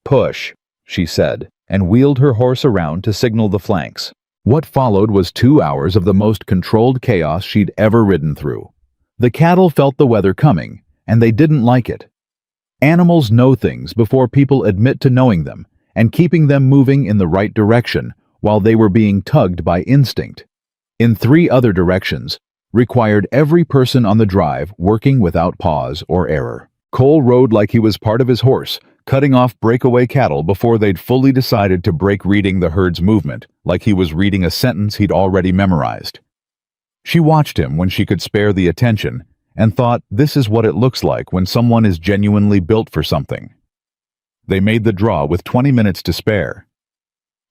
Push, she said, and wheeled her horse around to signal the flanks. What followed was 2 hours of the most controlled chaos she'd ever ridden through. The cattle felt the weather coming, and they didn't like it. Animals know things before people admit to knowing them, and keeping them moving in the right direction while they were being tugged by instinct. In 3 other directions, required every person on the drive working without pause or error. Cole rode like he was part of his horse, cutting off breakaway cattle before they'd fully decided to break reading the herd's movement, like he was reading a sentence he'd already memorized. She watched him when she could spare the attention, and thought, this is what it looks like when someone is genuinely built for something. They made the draw with 20 minutes to spare.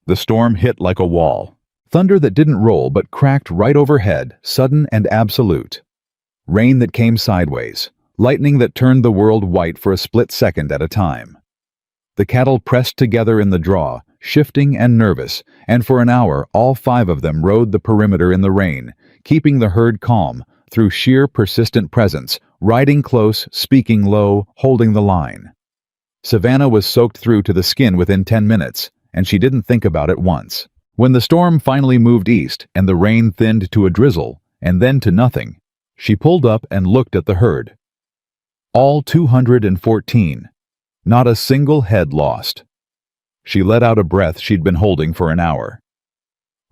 The storm hit like a wall. Thunder that didn't roll but cracked right overhead, sudden and absolute. Rain that came sideways, lightning that turned the world white for a split second at a time. The cattle pressed together in the draw, shifting and nervous, and for an hour all 5 of them rode the perimeter in the rain, keeping the herd calm through sheer persistent presence, riding close, speaking low, holding the line. Savannah was soaked through to the skin within 10 minutes, and she didn't think about it once. When the storm finally moved east and the rain thinned to a drizzle, and then to nothing, she pulled up and looked at the herd. All 214. Not a single head lost. She let out a breath she'd been holding for an hour.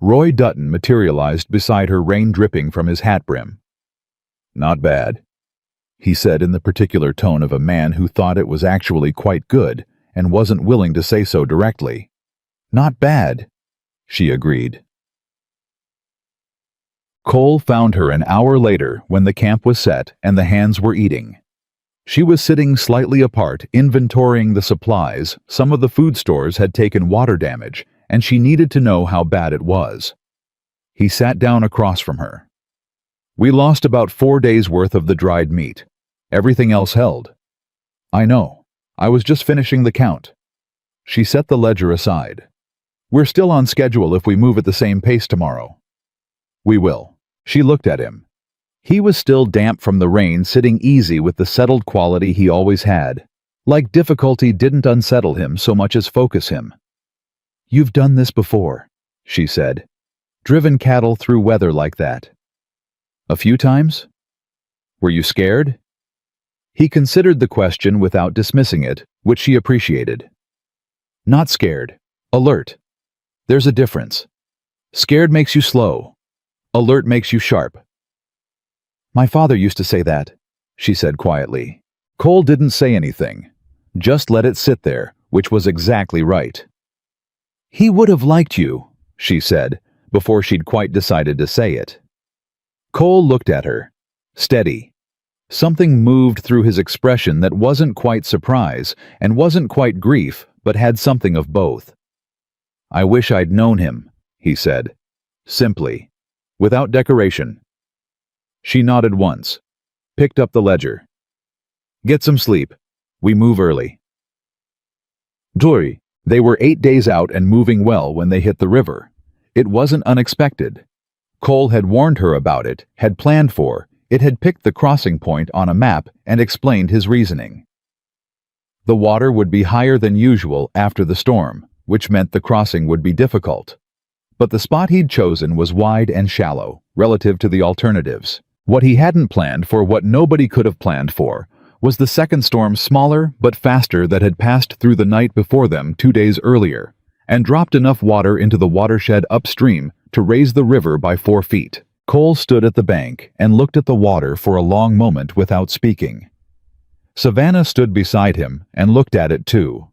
Roy Dutton materialized beside her, rain dripping from his hat brim. Not bad, he said in the particular tone of a man who thought it was actually quite good and wasn't willing to say so directly. Not bad, she agreed. Cole found her an hour later when the camp was set and the hands were eating. She was sitting slightly apart, inventorying the supplies. Some of the food stores had taken water damage, and she needed to know how bad it was. He sat down across from her. We lost about 4 days' worth of the dried meat. Everything else held. I know. I was just finishing the count. She set the ledger aside. We're still on schedule if we move at the same pace tomorrow. We will. She looked at him. He was still damp from the rain, sitting easy with the settled quality he always had. Like difficulty didn't unsettle him so much as focus him. You've done this before, she said. Driven cattle through weather like that. A few times? Were you scared? He considered the question without dismissing it, which she appreciated. Not scared. Alert. There's a difference. Scared makes you slow. Alert makes you sharp. My father used to say that, she said quietly. Cole didn't say anything. Just let it sit there, which was exactly right. He would have liked you, she said, before she'd quite decided to say it. Cole looked at her. Steady. Something moved through his expression that wasn't quite surprise and wasn't quite grief, but had something of both. I wish I'd known him, he said. Simply. Without decoration. She nodded once. Picked up the ledger. Get some sleep. We move early. Dory. They were 8 days out and moving well when they hit the river. It wasn't unexpected. Cole had warned her about it, had planned for it, had picked the crossing point on a map and explained his reasoning. The water would be higher than usual after the storm, which meant the crossing would be difficult. But the spot he'd chosen was wide and shallow, relative to the alternatives. What he hadn't planned for, what nobody could have planned for, was the second storm, smaller but faster, that had passed through the night before them 2 days earlier, and dropped enough water into the watershed upstream to raise the river by 4 feet. Cole stood at the bank and looked at the water for a long moment without speaking. Savannah stood beside him and looked at it too.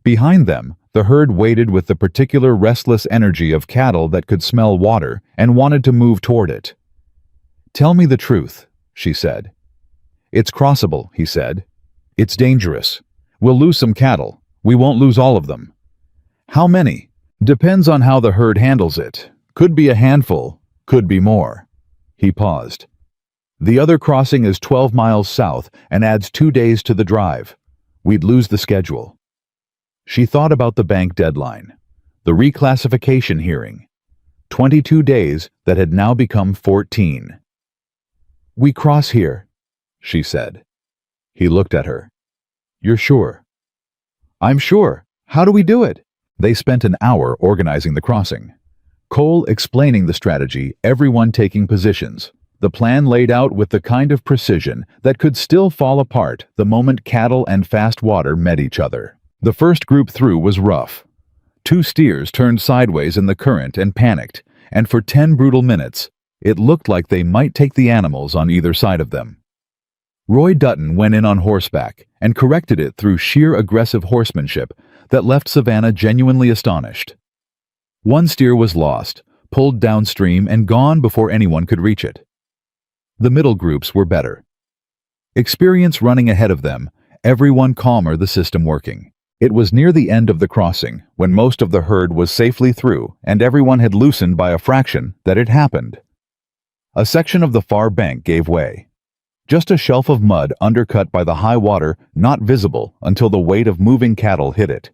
Behind them, the herd waited with the particular restless energy of cattle that could smell water and wanted to move toward it. Tell me the truth, she said. It's crossable, he said. It's dangerous. We'll lose some cattle. We won't lose all of them. How many? Depends on how the herd handles it. Could be a handful, could be more. He paused. The other crossing is 12 miles south and adds 2 days to the drive. We'd lose the schedule. She thought about the bank deadline, the reclassification hearing. 22 days that had now become 14. "We cross here," she said. He looked at her. "You're sure?" "I'm sure. How do we do it?" They spent an hour organizing the crossing. Cole explaining the strategy, everyone taking positions. The plan laid out with the kind of precision that could still fall apart the moment cattle and fast water met each other. The first group through was rough. 2 steers turned sideways in the current and panicked, and for 10 brutal minutes, it looked like they might take the animals on either side of them. Roy Dutton went in on horseback and corrected it through sheer aggressive horsemanship that left Savannah genuinely astonished. 1 steer was lost, pulled downstream and gone before anyone could reach it. The middle groups were better. Experience running ahead of them, everyone calmer, the system working. It was near the end of the crossing, when most of the herd was safely through and everyone had loosened by a fraction, that it happened. A section of the far bank gave way. Just a shelf of mud undercut by the high water, not visible until the weight of moving cattle hit it.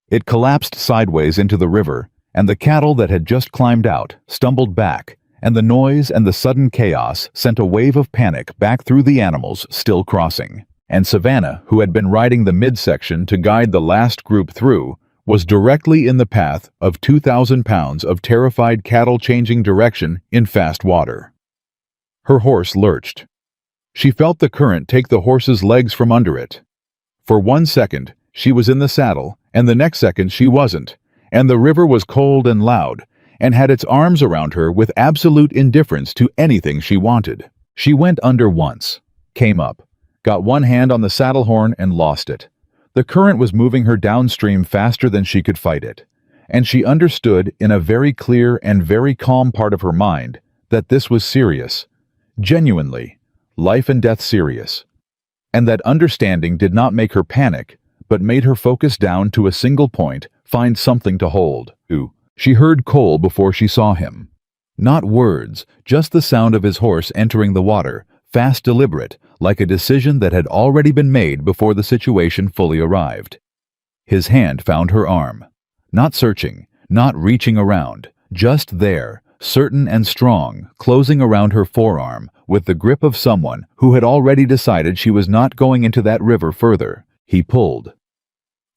It collapsed sideways into the river, and the cattle that had just climbed out stumbled back, and the noise and the sudden chaos sent a wave of panic back through the animals still crossing. And Savannah, who had been riding the midsection to guide the last group through, was directly in the path of 2,000 pounds of terrified cattle changing direction in fast water. Her horse lurched. She felt the current take the horse's legs from under it. For 1 second, she was in the saddle, and the next second she wasn't, and the river was cold and loud, and had its arms around her with absolute indifference to anything she wanted. She went under once, came up, got one hand on the saddle horn and lost it. The current was moving her downstream faster than she could fight it, and she understood in a very clear and very calm part of her mind that this was serious, genuinely, life and death serious, and that understanding did not make her panic, but made her focus down to a single point, find something to hold. She heard Cole before she saw him. Not words, just the sound of his horse entering the water, fast, deliberate, like a decision that had already been made before the situation fully arrived. His hand found her arm. Not searching, not reaching around, just there, certain and strong, closing around her forearm, with the grip of someone who had already decided she was not going into that river further. He pulled.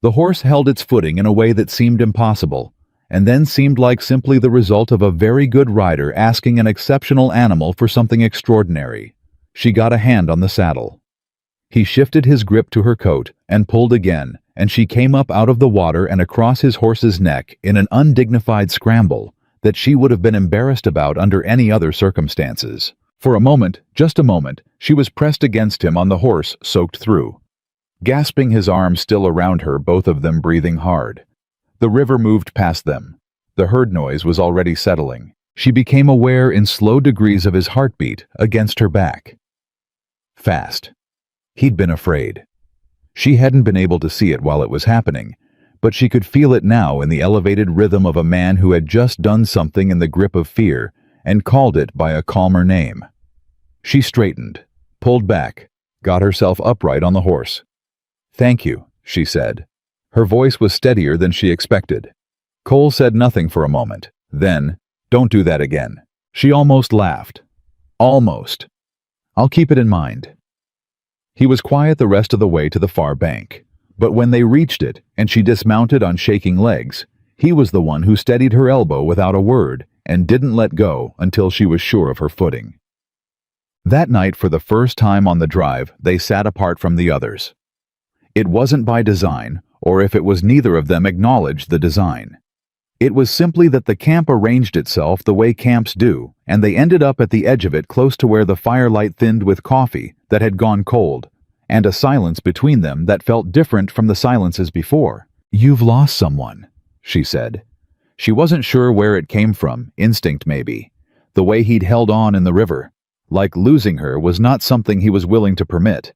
The horse held its footing in a way that seemed impossible, and then seemed like simply the result of a very good rider asking an exceptional animal for something extraordinary. She got a hand on the saddle. He shifted his grip to her coat and pulled again, and she came up out of the water and across his horse's neck in an undignified scramble that she would have been embarrassed about under any other circumstances. For a moment, just a moment, she was pressed against him on the horse, soaked through. Gasping, his arms still around her, both of them breathing hard. The river moved past them. The herd noise was already settling. She became aware in slow degrees of his heartbeat against her back. Fast. He'd been afraid. She hadn't been able to see it while it was happening, but she could feel it now in the elevated rhythm of a man who had just done something in the grip of fear and called it by a calmer name. She straightened, pulled back, got herself upright on the horse. "Thank you," she said. Her voice was steadier than she expected. Cole said nothing for a moment. Then, "Don't do that again." She almost laughed. "Almost. I'll keep it in mind." He was quiet the rest of the way to the far bank, but when they reached it and she dismounted on shaking legs, he was the one who steadied her elbow without a word and didn't let go until she was sure of her footing. That night, for the first time on the drive, they sat apart from the others. It wasn't by design, or if it was, neither of them acknowledged the design. It was simply that the camp arranged itself the way camps do, and they ended up at the edge of it, close to where the firelight thinned with coffee that had gone cold, and a silence between them that felt different from the silences before. "You've lost someone," she said. She wasn't sure where it came from, instinct maybe, the way he'd held on in the river, like losing her was not something he was willing to permit.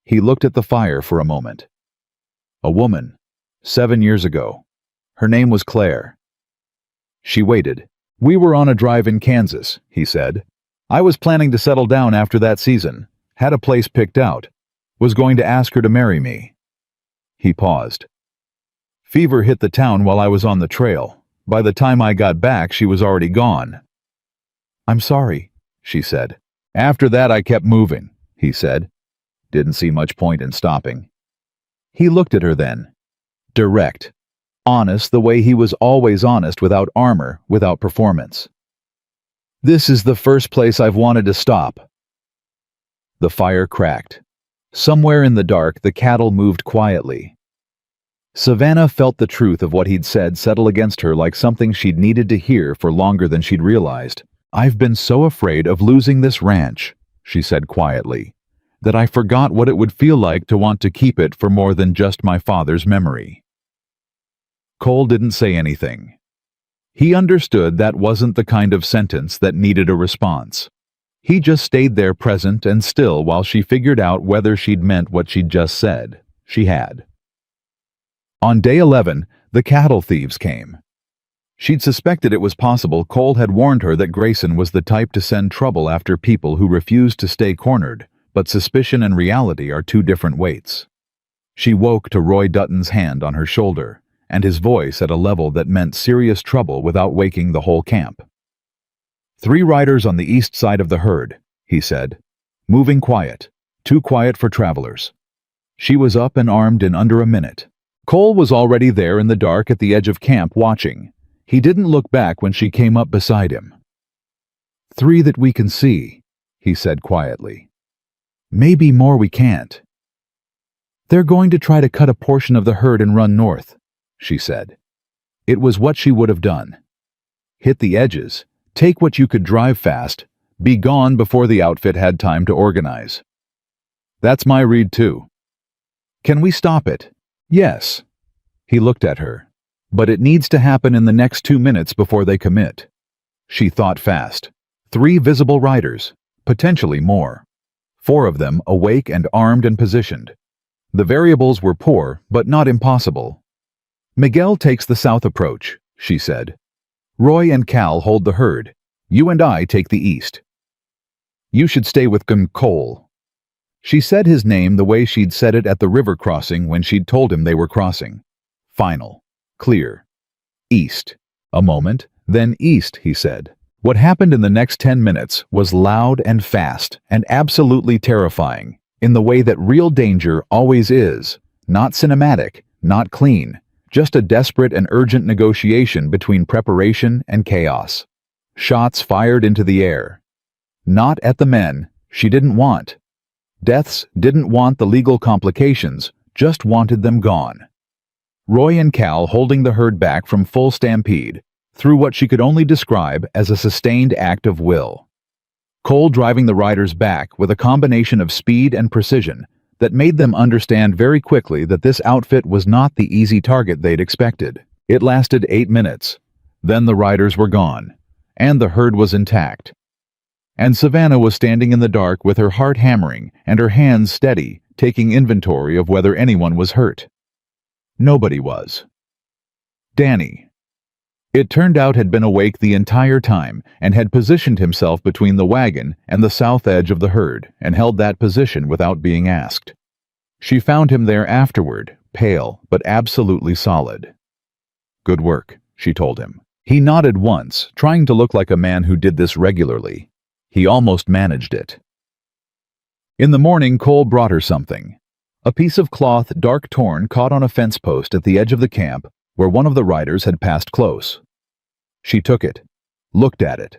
He looked at the fire for a moment. "A woman, 7 years ago. Her name was Claire." She waited. "We were on a drive in Kansas," he said. I was planning to settle down after that season, had a place picked out, was going to ask her to marry me." He paused. "Fever hit the town while I was on the trail. By the time I got back, she was already gone." "I'm sorry," she said. "After that, I kept moving," he said. Didn't see much point in stopping. He looked at her then. Direct. Honest the way he was always honest, without armor, without performance. "This is the first place I've wanted to stop." The fire cracked. Somewhere in the dark, the cattle moved quietly. Savannah felt the truth of what he'd said settle against her like something she'd needed to hear for longer than she'd realized. "I've been so afraid of losing this ranch," she said quietly, "that I forgot what it would feel like to want to keep it for more than just my father's memory." Cole didn't say anything. He understood that wasn't the kind of sentence that needed a response. He just stayed there present and still while she figured out whether she'd meant what she'd just said. She had. On day 11, the cattle thieves came. She'd suspected it was possible Cole had warned her that Grayson was the type to send trouble after people who refused to stay cornered, but suspicion and reality are two different weights. She woke to Roy Dutton's hand on her shoulder, and his voice at a level that meant serious trouble without waking the whole camp. "3 riders on the east side of the herd," he said. "Moving quiet. Too quiet for travelers." She was up and armed in under a minute. Cole was already there in the dark at the edge of camp watching. He didn't look back when she came up beside him. "3 that we can see," he said quietly. "Maybe more we can't." "They're going to try to cut a portion of the herd and run north," she said. It was what she would have done. Hit the edges, take what you could drive fast, be gone before the outfit had time to organize. "That's my read too." "Can we stop it?" "Yes." He looked at her. "But it needs to happen in the next 2 minutes before they commit." She thought fast. 3 visible riders, potentially more. 4 of them awake and armed and positioned. The variables were poor, but not impossible. "Miguel takes the south approach," she said. "Roy and Cal hold the herd. You and I take the east. You should stay with Cole." She said his name the way she'd said it at the river crossing when she'd told him they were crossing. Final. Clear. "East." A moment, then "East," he said. What happened in the next 10 minutes was loud and fast and absolutely terrifying, in the way that real danger always is. Not cinematic, not clean, just a desperate and urgent negotiation between preparation and chaos. Shots fired into the air. Not at the men she didn't want. Deaths didn't want the legal complications, just wanted them gone. Roy and Cal holding the herd back from full stampede, through what she could only describe as a sustained act of will. Cole driving the riders back with a combination of speed and precision that made them understand very quickly that this outfit was not the easy target they'd expected. It lasted 8 minutes. Then the riders were gone, and the herd was intact. And Savannah was standing in the dark with her heart hammering and her hands steady, taking inventory of whether anyone was hurt. Nobody was. Danny. It turned out had been awake the entire time and had positioned himself between the wagon and the south edge of the herd and held that position without being asked. She found him there afterward, pale but absolutely solid. "Good work," she told him. He nodded once, trying to look like a man who did this regularly. He almost managed it. In the morning, Cole brought her something. A piece of cloth dark torn caught on a fence post at the edge of the camp where one of the riders had passed close. She took it, looked at it.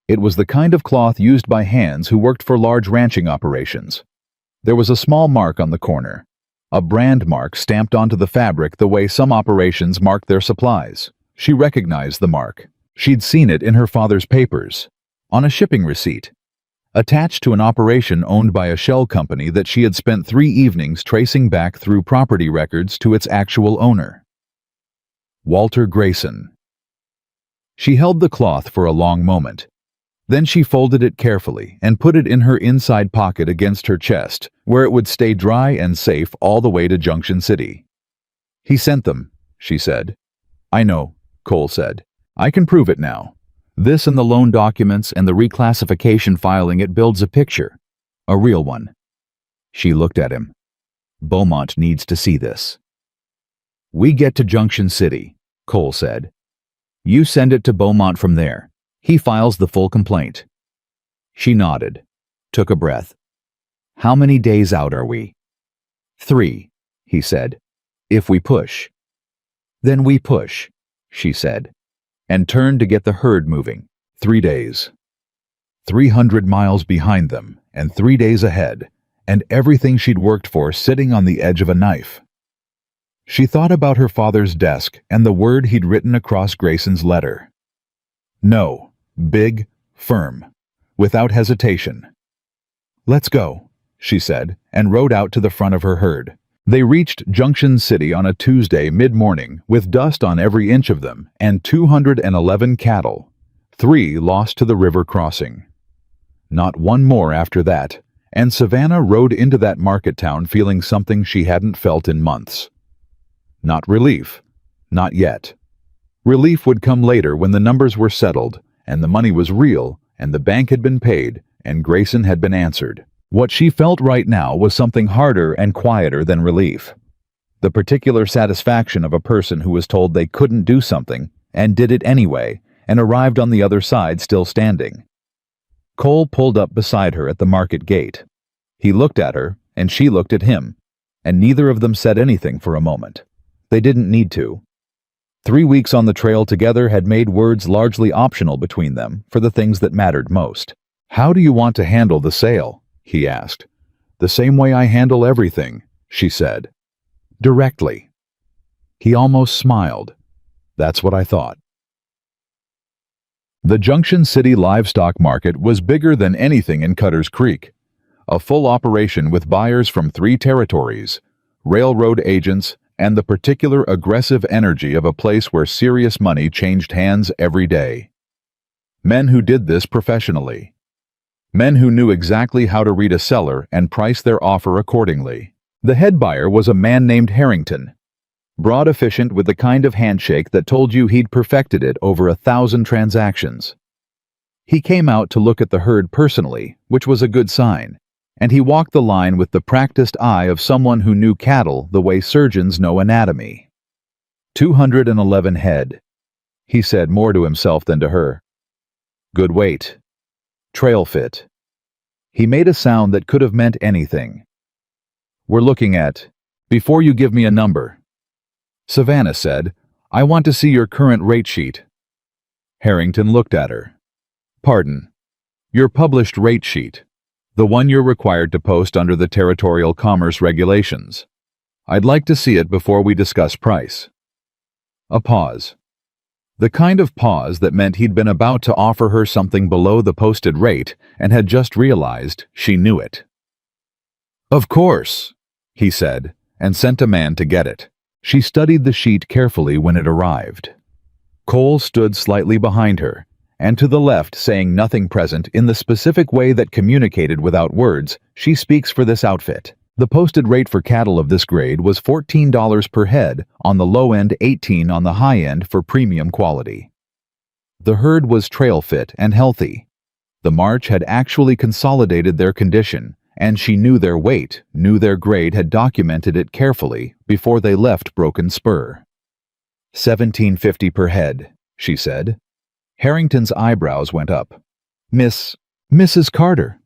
It was the kind of cloth used by hands who worked for large ranching operations. There was a small mark on the corner, a brand mark stamped onto the fabric the way some operations mark their supplies. She recognized the mark. She'd seen it in her father's papers, on a shipping receipt, attached to an operation owned by a shell company that she had spent 3 evenings tracing back through property records to its actual owner. Walter Grayson. She held the cloth for a long moment. Then she folded it carefully and put it in her inside pocket against her chest, where it would stay dry and safe all the way to Junction City. "He sent them," she said. "I know," Cole said. "I can prove it now. This and the loan documents and the reclassification filing, it builds a picture. A real one. She looked at him. Beaumont needs to see this. We get to Junction City, Cole said. You send it to Beaumont from there. He files the full complaint. She nodded, took a breath. How many days out are we? 3, he said. If we push. Then we push, she said, and turned to get the herd moving. 3 days. 300 miles behind them, and 3 days ahead, and everything she'd worked for sitting on the edge of a knife. She thought about her father's desk and the word he'd written across Grayson's letter. No, big, firm, without hesitation. Let's go, she said, and rode out to the front of her herd. They reached Junction City on a Tuesday mid-morning with dust on every inch of them and 211 cattle, 3 lost to the river crossing. Not one more after that, and Savannah rode into that market town feeling something she hadn't felt in months. Not relief. Not yet. Relief would come later when the numbers were settled, and the money was real, and the bank had been paid, and Grayson had been answered. What she felt right now was something harder and quieter than relief. The particular satisfaction of a person who was told they couldn't do something, and did it anyway, and arrived on the other side still standing. Cole pulled up beside her at the market gate. He looked at her, and she looked at him, and neither of them said anything for a moment. They didn't need to. 3 weeks on the trail together had made words largely optional between them for the things that mattered most. How do you want to handle the sale? He asked. The same way I handle everything, she said. Directly. He almost smiled. That's what I thought. The Junction City livestock market was bigger than anything in Cutter's Creek. A full operation with buyers from 3 territories, railroad agents, and the particular aggressive energy of a place where serious money changed hands every day. Men who did this professionally. Men who knew exactly how to read a seller and price their offer accordingly. The head buyer was a man named Harrington. Broad efficient with the kind of handshake that told you he'd perfected it over 1,000 transactions. He came out to look at the herd personally, which was a good sign, and he walked the line with the practiced eye of someone who knew cattle the way surgeons know anatomy. 211 head. He said more to himself than to her. Good weight. Trail fit. He made a sound that could have meant anything. We're looking at, before you give me a number. Savannah said, I want to see your current rate sheet. Harrington looked at her. Pardon. Your published rate sheet. The one you're required to post under the Territorial Commerce Regulations. I'd like to see it before we discuss price. A pause. The kind of pause that meant he'd been about to offer her something below the posted rate and had just realized she knew it. Of course, he said, and sent a man to get it. She studied the sheet carefully when it arrived. Cole stood slightly behind her, and to the left, saying nothing present in the specific way that communicated without words, she speaks for this outfit. The posted rate for cattle of this grade was $14 per head, on the low end $18 on the high end for premium quality. The herd was trail fit and healthy. The march had actually consolidated their condition, and she knew their weight, knew their grade, had documented it carefully before they left Broken Spur. $17.50 per head, she said. Harrington's eyebrows went up. Mrs. Carter,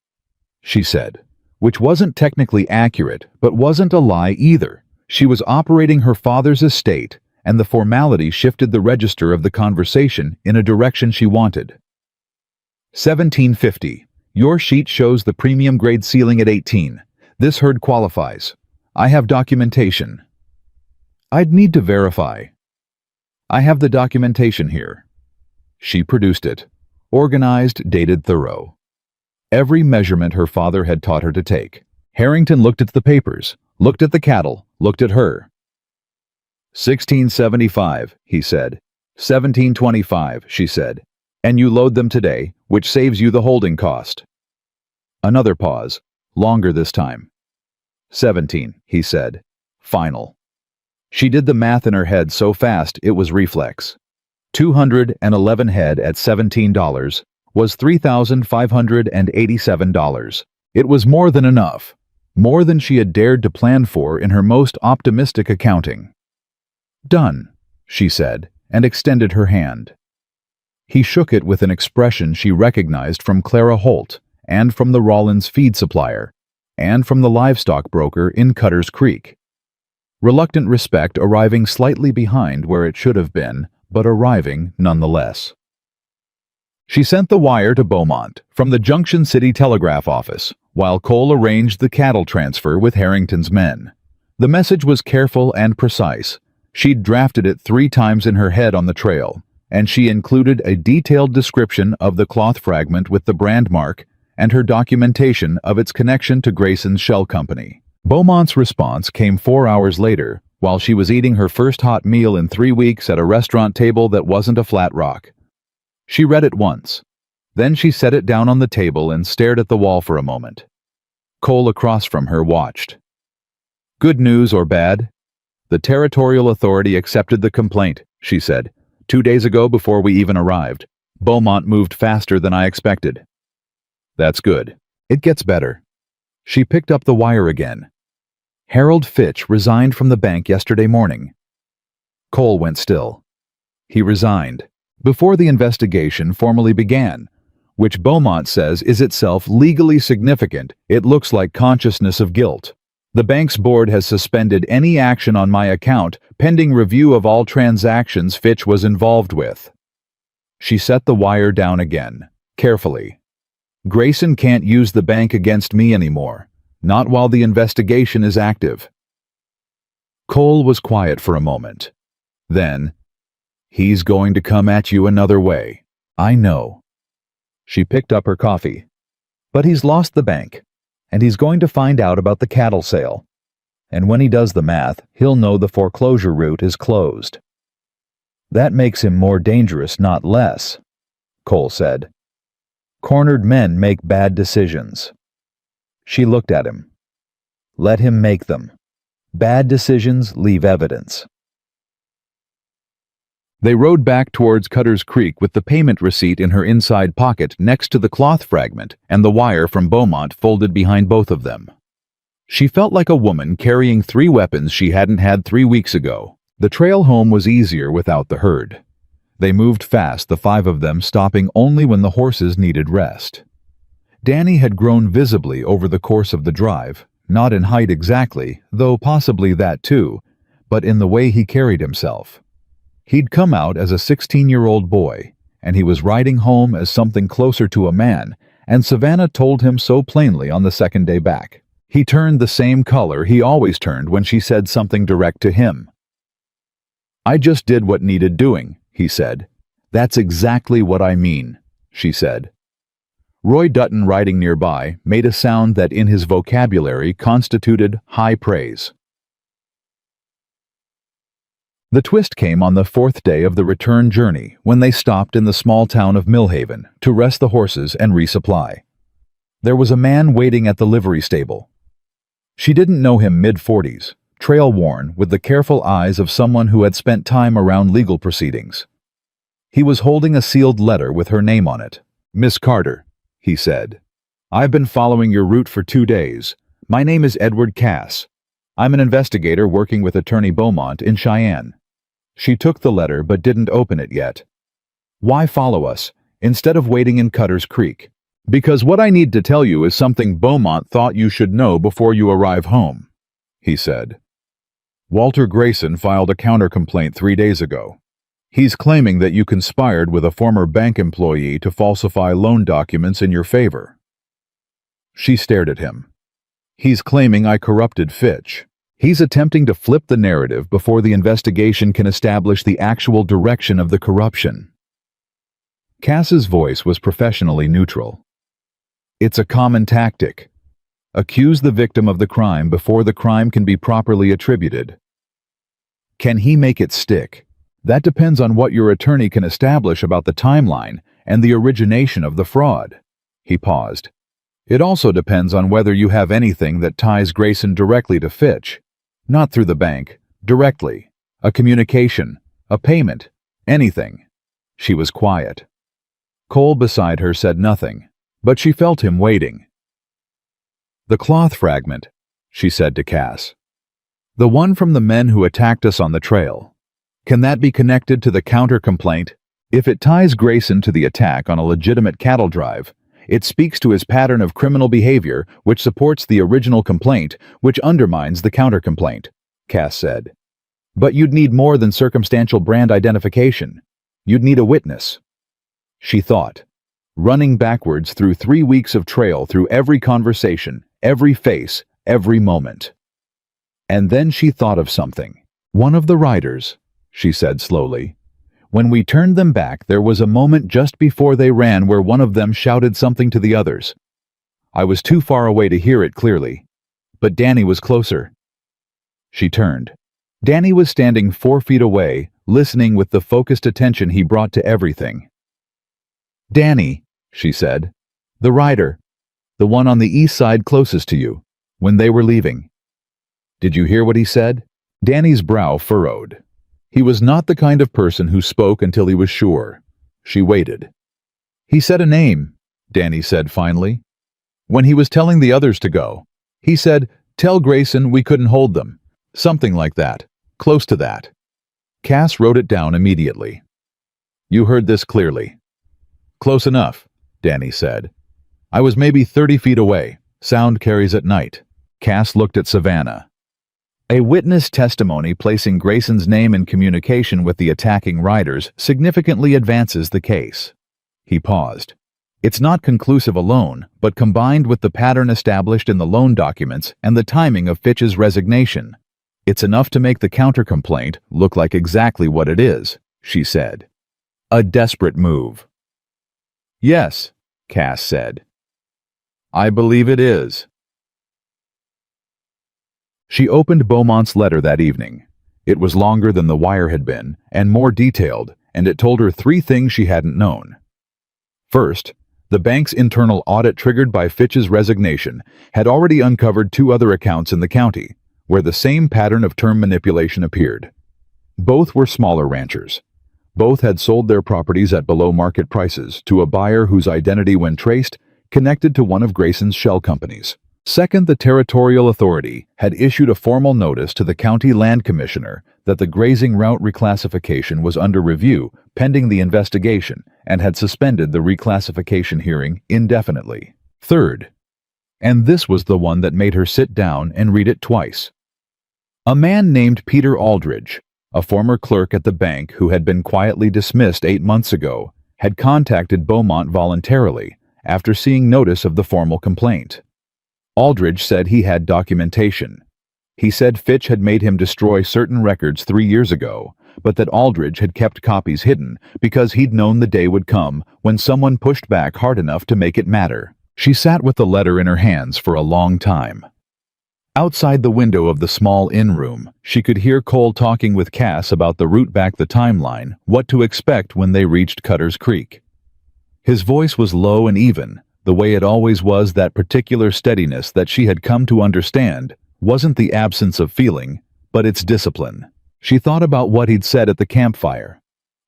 she said, which wasn't technically accurate, but wasn't a lie either. She was operating her father's estate, and the formality shifted the register of the conversation in a direction she wanted. $17.50. Your sheet shows the premium grade ceiling at 18. This herd qualifies. I have documentation. I'd need to verify. I have the documentation here. She produced it. Organized, dated, thorough. Every measurement her father had taught her to take. Harrington looked at the papers, looked at the cattle, looked at her. $16.75, he said. $17.25, she said. And you load them today, which saves you the holding cost. Another pause, longer this time. 17, he said. Final. She did the math in her head so fast it was reflex. 211 head at $17 was $3,587. It was more than enough, more than she had dared to plan for in her most optimistic accounting. "Done," she said, and extended her hand. He shook it with an expression she recognized from Clara Holt, and from the Rollins feed supplier, and from the livestock broker in Cutter's Creek. Reluctant respect arriving slightly behind where it should have been, but arriving nonetheless. She sent the wire to Beaumont from the Junction City Telegraph office, while Cole arranged the cattle transfer with Harrington's men. The message was careful and precise. She'd drafted it 3 times in her head on the trail, and she included a detailed description of the cloth fragment with the brand mark and her documentation of its connection to Grayson's Shell Company. Beaumont's response came 4 hours later, while she was eating her first hot meal in 3 weeks at a restaurant table that wasn't a flat rock. She read it once. Then she set it down on the table and stared at the wall for a moment. Cole across from her watched. "Good news or bad?" "The territorial authority accepted the complaint," she said. "2 days ago before we even arrived. Beaumont moved faster than I expected." "That's good. It gets better." She picked up the wire again. "Harold Fitch resigned from the bank yesterday morning." Cole went still. He resigned before the investigation formally began, which Beaumont says is itself legally significant. It looks like consciousness of guilt. "The bank's board has suspended any action on my account pending review of all transactions Fitch was involved with." She set the wire down again, carefully. "Grayson can't use the bank against me anymore, not while the investigation is active." Cole was quiet for a moment. Then, "He's going to come at you another way. I know." She picked up her coffee. "But he's lost the bank, and he's going to find out about the cattle sale. And when he does the math, he'll know the foreclosure route is closed." "That makes him more dangerous, not less," Cole said. "Cornered men make bad decisions." She looked at him. "Let him make them. Bad decisions leave evidence." They rode back towards Cutter's Creek with the payment receipt in her inside pocket next to the cloth fragment and the wire from Beaumont folded behind both of them. She felt like a woman carrying 3 weapons she hadn't had 3 weeks ago. The trail home was easier without the herd. They moved fast, the 5 of them stopping only when the horses needed rest. Danny had grown visibly over the course of the drive, not in height exactly, though possibly that too, but in the way he carried himself. He'd come out as a 16-year-old boy, and he was riding home as something closer to a man, and Savannah told him so plainly on the second day back. He turned the same color he always turned when she said something direct to him. "I just did what needed doing," he said. "That's exactly what I mean," she said. Roy Dutton, riding nearby, made a sound that in his vocabulary constituted high praise. The twist came on the 4th day of the return journey when they stopped in the small town of Millhaven to rest the horses and resupply. There was a man waiting at the livery stable. She didn't know him, mid-40s, trail-worn, with the careful eyes of someone who had spent time around legal proceedings. He was holding a sealed letter with her name on it. "Miss Carter," he said. "I've been following your route for 2 days. My name is Edward Cass. I'm an investigator working with Attorney Beaumont in Cheyenne." She took the letter but didn't open it yet. "Why follow us, instead of waiting in Cutter's Creek?" "Because what I need to tell you is something Beaumont thought you should know before you arrive home," he said. "Walter Grayson filed a counter-complaint 3 days ago. He's claiming that you conspired with a former bank employee to falsify loan documents in your favor." She stared at him. "He's claiming I corrupted Fitch. He's attempting to flip the narrative before the investigation can establish the actual direction of the corruption." Cass's voice was professionally neutral. "It's a common tactic. Accuse the victim of the crime before the crime can be properly attributed. Can he make it stick? That depends on what your attorney can establish about the timeline and the origination of the fraud." He paused. "It also depends on whether you have anything that ties Grayson directly to Fitch. Not through the bank, directly. A communication, a payment, anything." She was quiet. Cole beside her said nothing, but she felt him waiting. "The cloth fragment," she said to Cass. "The one from the men who attacked us on the trail. Can that be connected to the counter-complaint? If it ties Grayson to the attack on a legitimate cattle drive, it speaks to his pattern of criminal behavior which supports the original complaint, which undermines the counter-complaint," Cass said. "But you'd need more than circumstantial brand identification. You'd need a witness." She thought, running backwards through 3 weeks of trail, through every conversation, every face, every moment. And then she thought of something. "One of the riders," she said slowly. "When we turned them back, there was a moment just before they ran where one of them shouted something to the others. I was too far away to hear it clearly, but Danny was closer." She turned. Danny was standing 4 feet away, listening with the focused attention he brought to everything. "Danny," she said. "The rider. The one on the east side closest to you, when they were leaving." "Did you hear what he said?" Danny's brow furrowed. He was not the kind of person who spoke until he was sure. She waited. "He said a name," Danny said finally. "When he was telling the others to go, he said, 'Tell Grayson we couldn't hold them.' Something like that. Close to that." Cass wrote it down immediately. "You heard this clearly." "Close enough," Danny said. "I was maybe 30 feet away. Sound carries at night." Cass looked at Savannah. "A witness testimony placing Grayson's name in communication with the attacking riders significantly advances the case." He paused. "It's not conclusive alone, but combined with the pattern established in the loan documents and the timing of Fitch's resignation, it's enough to make the counter-complaint look like exactly what it is," she said. "A desperate move." "Yes," Cass said. "I believe it is." She opened Beaumont's letter that evening. It was longer than the wire had been, and more detailed, and it told her 3 things she hadn't known. First, the bank's internal audit triggered by Fitch's resignation had already uncovered 2 other accounts in the county, where the same pattern of term manipulation appeared. Both were smaller ranchers. Both had sold their properties at below-market prices to a buyer whose identity, when traced, connected to one of Grayson's shell companies. Second, the territorial authority had issued a formal notice to the county land commissioner that the grazing route reclassification was under review pending the investigation and had suspended the reclassification hearing indefinitely. Third, and this was the one that made her sit down and read it twice. A man named Peter Aldridge, a former clerk at the bank who had been quietly dismissed 8 months ago, had contacted Beaumont voluntarily after seeing notice of the formal complaint. Aldridge said he had documentation. He said Fitch had made him destroy certain records 3 years ago, but that Aldridge had kept copies hidden because he'd known the day would come when someone pushed back hard enough to make it matter. She sat with the letter in her hands for a long time. Outside the window of the small inn room, she could hear Cole talking with Cass about the route back the timeline, what to expect when they reached Cutter's Creek. His voice was low and even, the way it always was. That particular steadiness that she had come to understand wasn't the absence of feeling, but its discipline. She thought about what he'd said at the campfire.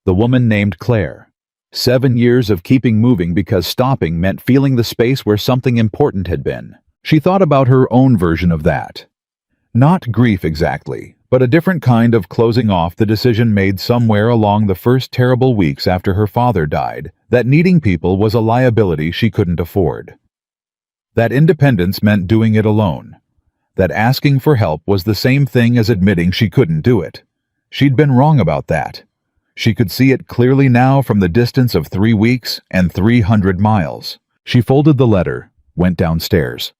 The woman named Claire. 7 years of keeping moving because stopping meant feeling the space where something important had been. She thought about her own version of that. Not grief exactly, but a different kind of closing off the decision made somewhere along the first terrible weeks after her father died, that needing people was a liability she couldn't afford. That independence meant doing it alone. That asking for help was the same thing as admitting she couldn't do it. She'd been wrong about that. She could see it clearly now from the distance of 3 weeks and 300 miles. She folded the letter, went downstairs.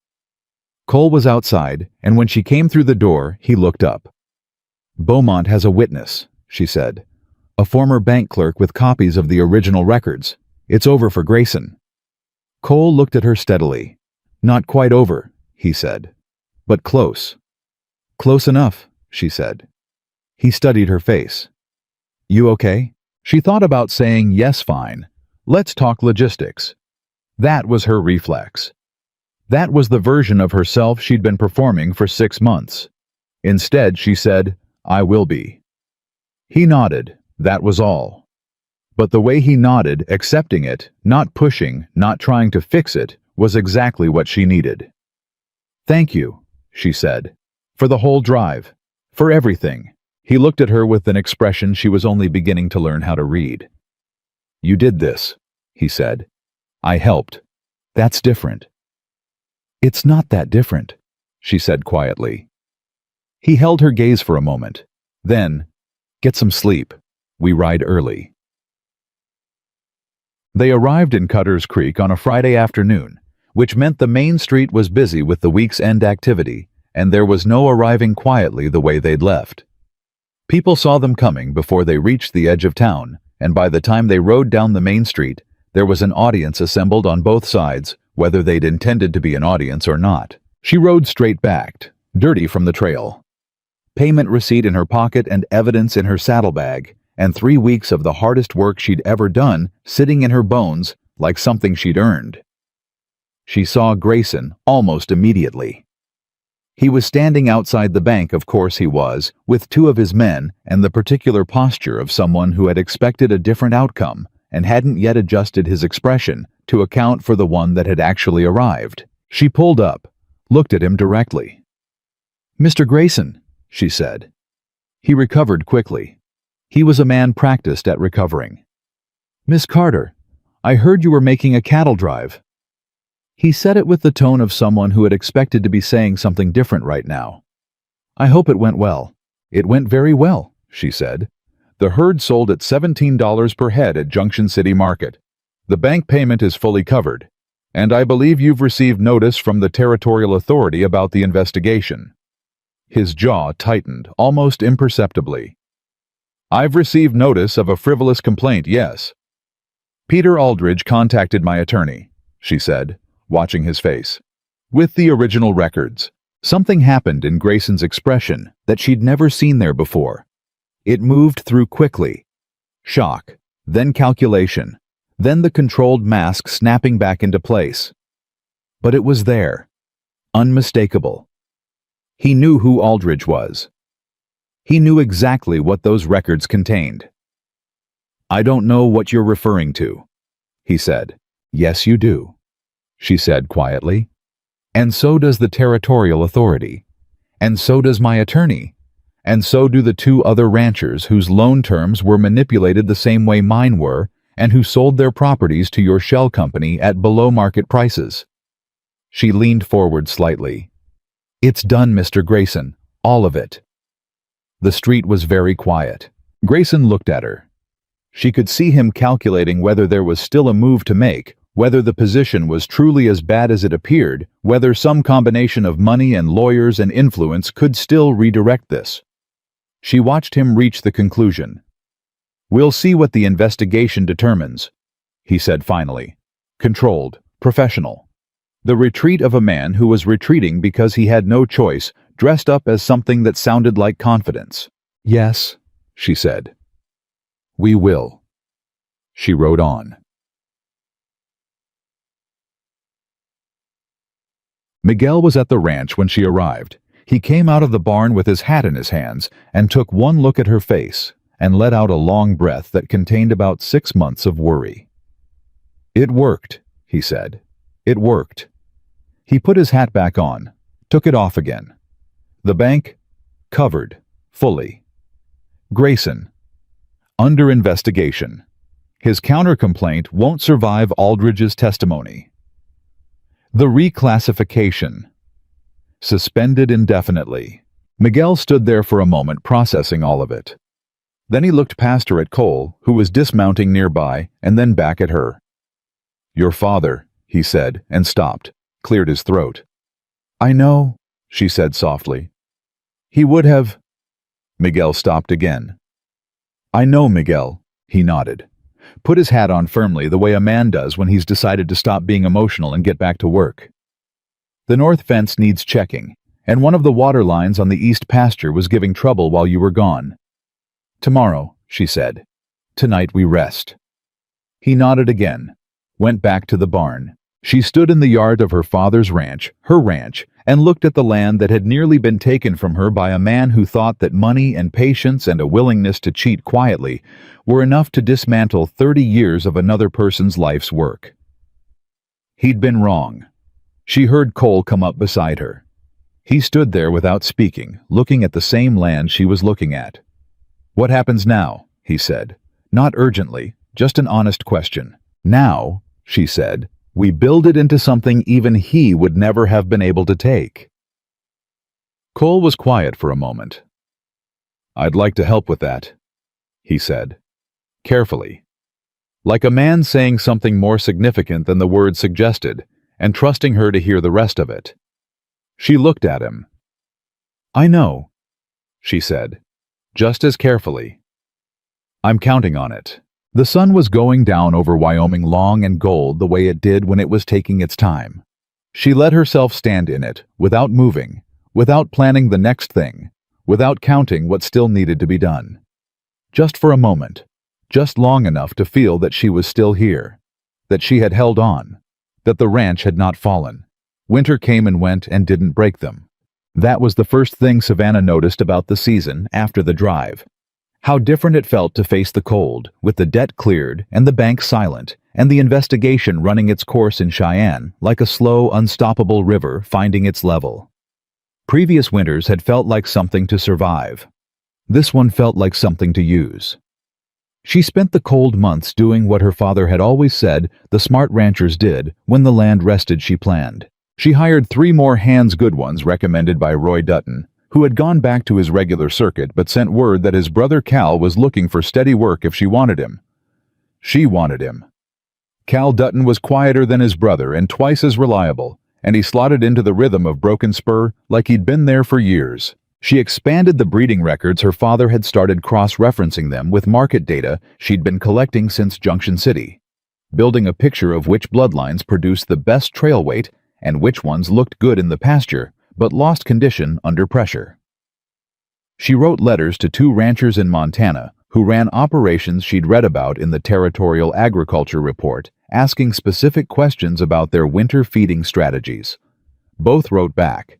Cole was outside, and when she came through the door, he looked up. "Beaumont has a witness," she said. "A former bank clerk with copies of the original records. It's over for Grayson." Cole looked at her steadily. "Not quite over," he said. "But close." "Close enough," she said. He studied her face. "You okay?" She thought about saying, "Yes, fine. Let's talk logistics." That was her reflex. That was the version of herself she'd been performing for 6 months. Instead, she said, "I will be." He nodded. That was all. But the way he nodded, accepting it, not pushing, not trying to fix it, was exactly what she needed. "Thank you," she said, "for the whole drive. For everything." He looked at her with an expression she was only beginning to learn how to read. "You did this," he said. "I helped. That's different." "It's not that different," she said quietly. He held her gaze for a moment. Then, "Get some sleep. We ride early." They arrived in Cutter's Creek on a Friday afternoon, which meant the main street was busy with the week's end activity, and there was no arriving quietly the way they'd left. People saw them coming before they reached the edge of town, and by the time they rode down the main street, there was an audience assembled on both sides, whether they'd intended to be an audience or not. She rode straight-backed, dirty from the trail. Payment receipt in her pocket and evidence in her saddlebag, and 3 weeks of the hardest work she'd ever done sitting in her bones like something she'd earned. She saw Grayson almost immediately. He was standing outside the bank, of course he was, with 2 of his men and the particular posture of someone who had expected a different outcome and hadn't yet adjusted his expression to account for the one that had actually arrived. She pulled up, looked at him directly. "Mr. Grayson," she said. He recovered quickly. He was a man practiced at recovering. "Miss Carter, I heard you were making a cattle drive." He said it with the tone of someone who had expected to be saying something different right now. "I hope it went well." "It went very well," she said. "The herd sold at $17 per head at Junction City Market. The bank payment is fully covered, and I believe you've received notice from the Territorial Authority about the investigation." His jaw tightened, almost imperceptibly. "I've received notice of a frivolous complaint, yes. Peter Aldridge contacted my attorney," she said, watching his face, "with the original records." Something happened in Grayson's expression that she'd never seen there before. It moved through quickly. Shock, then calculation, then the controlled mask snapping back into place. But it was there, unmistakable. He knew who Aldridge was. He knew exactly what those records contained. "I don't know what you're referring to," he said. "Yes, you do," she said quietly. "And so does the Territorial Authority. And so does my attorney. And so do the 2 other ranchers whose loan terms were manipulated the same way mine were and who sold their properties to your shell company at below-market prices." She leaned forward slightly. "It's done, Mr. Grayson. All of it." The street was very quiet. Grayson looked at her. She could see him calculating whether there was still a move to make, whether the position was truly as bad as it appeared, whether some combination of money and lawyers and influence could still redirect this. She watched him reach the conclusion. "We'll see what the investigation determines," he said finally. Controlled, professional. The retreat of a man who was retreating because he had no choice, dressed up as something that sounded like confidence. "Yes," she said. "We will." She rode on. Miguel was at the ranch when she arrived. He came out of the barn with his hat in his hands and took one look at her face and let out a long breath that contained about 6 months of worry. "It worked," he said. "It worked." He put his hat back on, took it off again. The bank? Covered. Fully. Grayson? Under investigation. His counter-complaint won't survive Aldridge's testimony. The reclassification. Suspended indefinitely. Miguel stood there for a moment processing all of it. Then he looked past her at Cole, who was dismounting nearby, and then back at her. "Your father," he said, and stopped, cleared his throat. "I know," she said softly. "He would have—" Miguel stopped again. "I know, Miguel," he nodded. Put his hat on firmly the way a man does when he's decided to stop being emotional and get back to work. "The north fence needs checking, and one of the water lines on the east pasture was giving trouble while you were gone. Tomorrow," she said. "Tonight we rest." He nodded again, went back to the barn, She stood in the yard of her father's ranch, her ranch, and looked at the land that had nearly been taken from her by a man who thought that money and patience and a willingness to cheat quietly were enough to dismantle 30 years of another person's life's work. He'd been wrong. She heard Cole come up beside her. He stood there without speaking, looking at the same land she was looking at. "What happens now?" he said. Not urgently, just an honest question. "Now," she said, "we build it into something even he would never have been able to take." Cole was quiet for a moment. "I'd like to help with that," he said, carefully, like a man saying something more significant than the word suggested, and trusting her to hear the rest of it. She looked at him. "I know," she said, just as carefully. "I'm counting on it." The sun was going down over Wyoming long and gold the way it did when it was taking its time. She let herself stand in it, without moving, without planning the next thing, without counting what still needed to be done. Just for a moment, just long enough to feel that she was still here, that she had held on, that the ranch had not fallen. Winter came and went and didn't break them. That was the first thing Savannah noticed about the season after the drive. How different it felt to face the cold, with the debt cleared and the bank silent, and the investigation running its course in Cheyenne like a slow, unstoppable river finding its level. Previous winters had felt like something to survive. This one felt like something to use. She spent the cold months doing what her father had always said the smart ranchers did when the land rested she planned. She hired 3 more hands good ones recommended by Roy Dutton, who had gone back to his regular circuit but sent word that his brother Cal was looking for steady work if she wanted him. She wanted him. Cal Dutton was quieter than his brother and twice as reliable, and he slotted into the rhythm of Broken Spur like he'd been there for years. She expanded the breeding records her father had started cross-referencing them with market data she'd been collecting since Junction City, building a picture of which bloodlines produced the best trail weight and which ones looked good in the pasture but lost condition under pressure. She wrote letters to 2 ranchers in Montana who ran operations she'd read about in the Territorial Agriculture Report, asking specific questions about their winter feeding strategies. Both wrote back.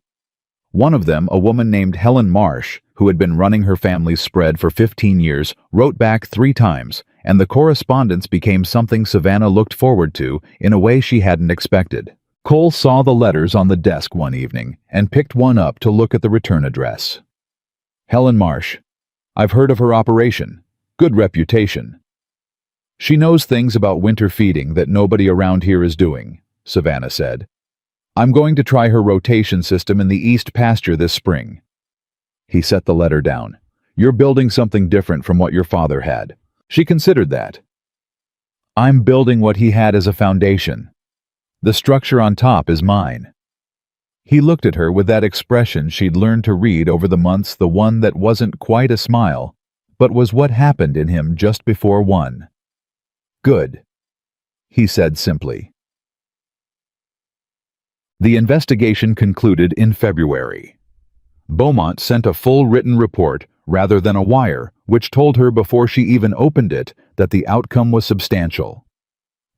One of them, a woman named Helen Marsh, who had been running her family's spread for 15 years, wrote back 3 times, and the correspondence became something Savannah looked forward to in a way she hadn't expected. Cole saw the letters on the desk one evening and picked one up to look at the return address. "Helen Marsh. I've heard of her operation. Good reputation. She knows things about winter feeding that nobody around here is doing," Savannah said. "I'm going to try her rotation system in the east pasture this spring." He set the letter down. "You're building something different from what your father had." She considered that. "I'm building what he had as a foundation. The structure on top is mine." He looked at her with that expression she'd learned to read over the months, the one that wasn't quite a smile, but was what happened in him just before one. "Good," he said simply. The investigation concluded in February. Beaumont sent a full written report rather than a wire, which told her before she even opened it that the outcome was substantial.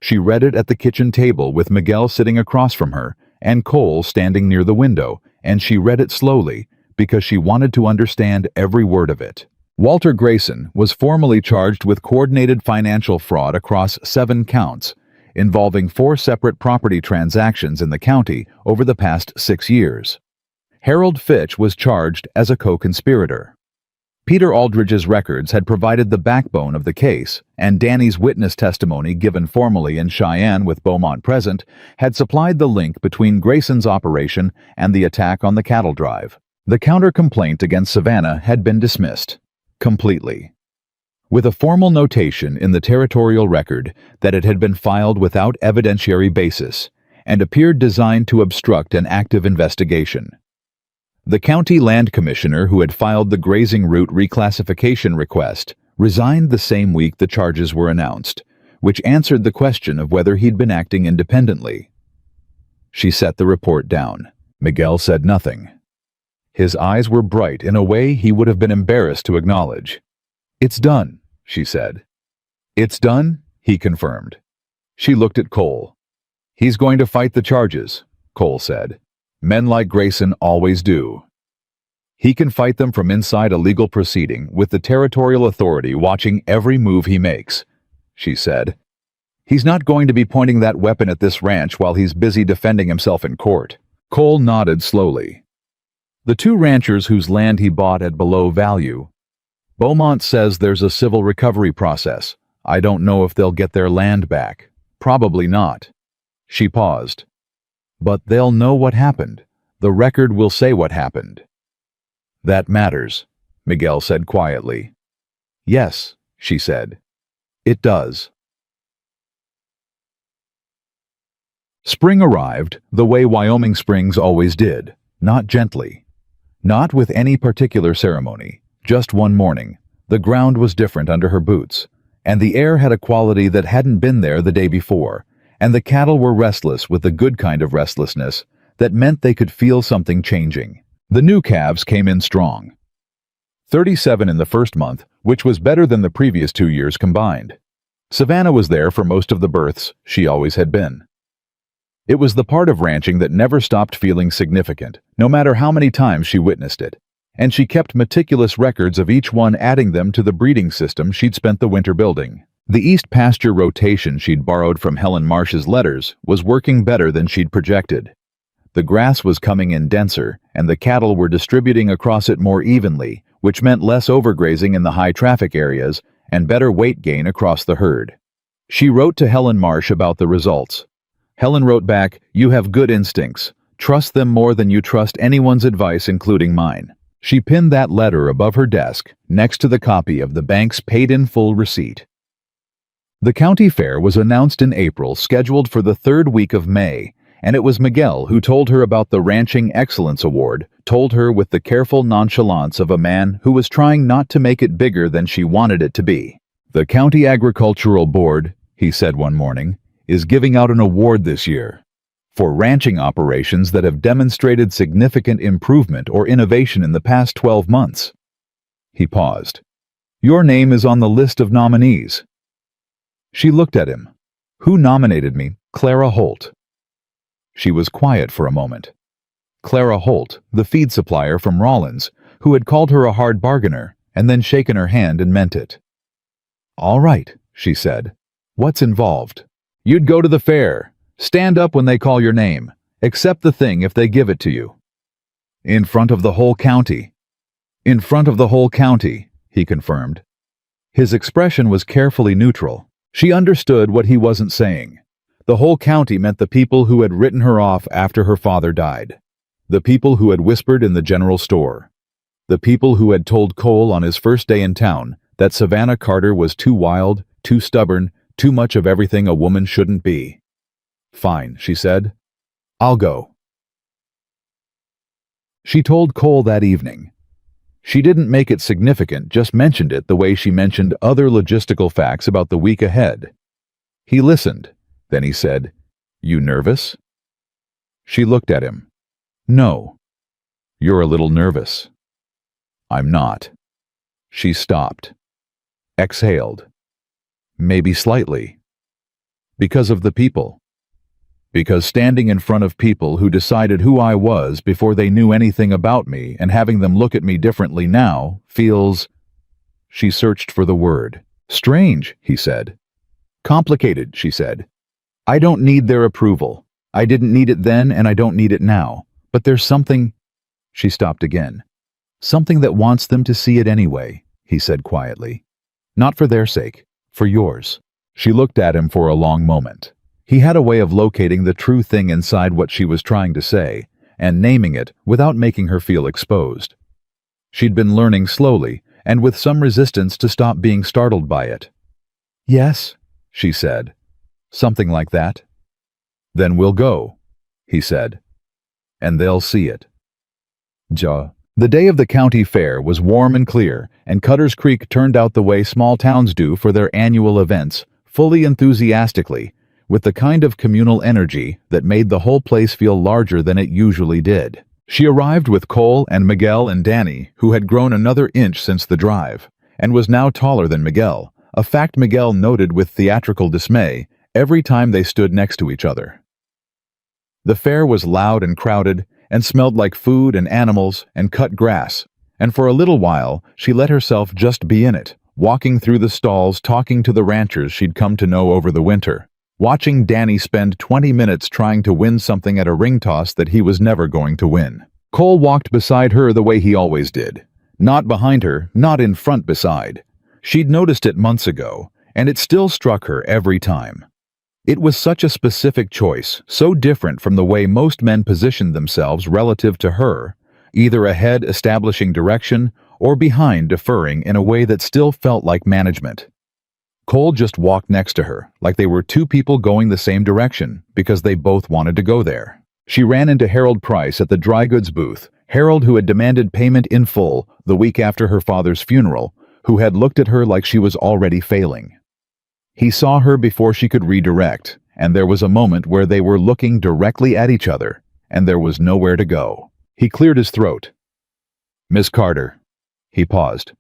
She read it at the kitchen table with Miguel sitting across from her and Cole standing near the window, and she read it slowly because she wanted to understand every word of it. Walter Grayson was formally charged with coordinated financial fraud across 7 counts, involving 4 separate property transactions in the county over the past 6 years. Harold Fitch was charged as a co-conspirator. Peter Aldridge's records had provided the backbone of the case, and Danny's witness testimony given formally in Cheyenne with Beaumont present had supplied the link between Grayson's operation and the attack on the cattle drive. The counter-complaint against Savannah had been dismissed. Completely. With a formal notation in the territorial record that it had been filed without evidentiary basis and appeared designed to obstruct an active investigation. The county land commissioner who had filed the grazing route reclassification request resigned the same week the charges were announced, which answered the question of whether he'd been acting independently. She set the report down. Miguel said nothing. His eyes were bright in a way he would have been embarrassed to acknowledge. "It's done," she said. "It's done?" he confirmed. She looked at Cole. He's going to fight the charges, Cole said. Men like Grayson always do. He can fight them from inside a legal proceeding with the territorial authority watching every move he makes, she said. He's not going to be pointing that weapon at this ranch while he's busy defending himself in court. Cole nodded slowly. The two ranchers whose land he bought at below value. Beaumont says there's a civil recovery process. I don't know if they'll get their land back. Probably not. She paused. But they'll know what happened. The record will say what happened. That matters, Miguel said quietly. Yes, she said. It does. Spring arrived the way Wyoming springs always did, not gently. Not with any particular ceremony. Just one morning, the ground was different under her boots, and the air had a quality that hadn't been there the day before, and the cattle were restless with the good kind of restlessness that meant they could feel something changing. The new calves came in strong. 37 in the first month, which was better than the previous 2 years combined. Savannah was there for most of the births. She always had been. It was the part of ranching that never stopped feeling significant, no matter how many times she witnessed it, and she kept meticulous records of each one, adding them to the breeding system she'd spent the winter building. The east pasture rotation she'd borrowed from Helen Marsh's letters was working better than she'd projected. The grass was coming in denser, and the cattle were distributing across it more evenly, which meant less overgrazing in the high-traffic areas and better weight gain across the herd. She wrote to Helen Marsh about the results. Helen wrote back, "You have good instincts. Trust them more than you trust anyone's advice, including mine." She pinned that letter above her desk, next to the copy of the bank's paid-in-full receipt. The county fair was announced in April, scheduled for the third week of May, and it was Miguel who told her about the Ranching Excellence Award, told her with the careful nonchalance of a man who was trying not to make it bigger than she wanted it to be. "The County Agricultural Board," he said one morning, "is giving out an award this year for ranching operations that have demonstrated significant improvement or innovation in the past 12 months. He paused. "Your name is on the list of nominees." She looked at him. "Who nominated me?" "Clara Holt." She was quiet for a moment. Clara Holt, the feed supplier from Rollins, who had called her a hard bargainer and then shaken her hand and meant it. "All right," she said. "What's involved?" "You'd go to the fair. Stand up when they call your name. Accept the thing if they give it to you." "In front of the whole county." "In front of the whole county," he confirmed. His expression was carefully neutral. She understood what he wasn't saying. The whole county meant the people who had written her off after her father died. The people who had whispered in the general store. The people who had told Cole on his first day in town that Savannah Carter was too wild, too stubborn, too much of everything a woman shouldn't be. "Fine," she said. "I'll go." She told Cole that evening. She didn't make it significant, just mentioned it the way she mentioned other logistical facts about the week ahead. He listened. Then he said, "You nervous?" She looked at him. "No." "You're a little nervous." "I'm not." She stopped. Exhaled. "Maybe slightly." "Because of the people." "Because standing in front of people who decided who I was before they knew anything about me and having them look at me differently now feels—" She searched for the word. "Strange," he said. "Complicated," she said. "I don't need their approval. I didn't need it then and I don't need it now. But there's something—" She stopped again. "Something that wants them to see it anyway," he said quietly. "Not for their sake, for yours." She looked at him for a long moment. He had a way of locating the true thing inside what she was trying to say, and naming it without making her feel exposed. She'd been learning slowly, and with some resistance, to stop being startled by it. "Yes," she said. "Something like that." "Then we'll go," he said. "And they'll see it." The day of the county fair was warm and clear, and Cutter's Creek turned out the way small towns do for their annual events, fully enthusiastically, with the kind of communal energy that made the whole place feel larger than it usually did. She arrived with Cole and Miguel and Danny, who had grown another inch since the drive, and was now taller than Miguel, a fact Miguel noted with theatrical dismay every time they stood next to each other. The fair was loud and crowded, and smelled like food and animals and cut grass, and for a little while she let herself just be in it, walking through the stalls talking to the ranchers she'd come to know over the winter, watching Danny spend 20 minutes trying to win something at a ring toss that he was never going to win. Cole walked beside her the way he always did. Not behind her, not in front beside. She'd noticed it months ago, and it still struck her every time. It was such a specific choice, so different from the way most men positioned themselves relative to her, either ahead establishing direction or behind deferring in a way that still felt like management. Cole just walked next to her, like they were two people going the same direction, because they both wanted to go there. She ran into Harold Price at the dry goods booth, Harold who had demanded payment in full the week after her father's funeral, who had looked at her like she was already failing. He saw her before she could redirect, and there was a moment where they were looking directly at each other, and there was nowhere to go. He cleared his throat. "Miss Carter." He paused.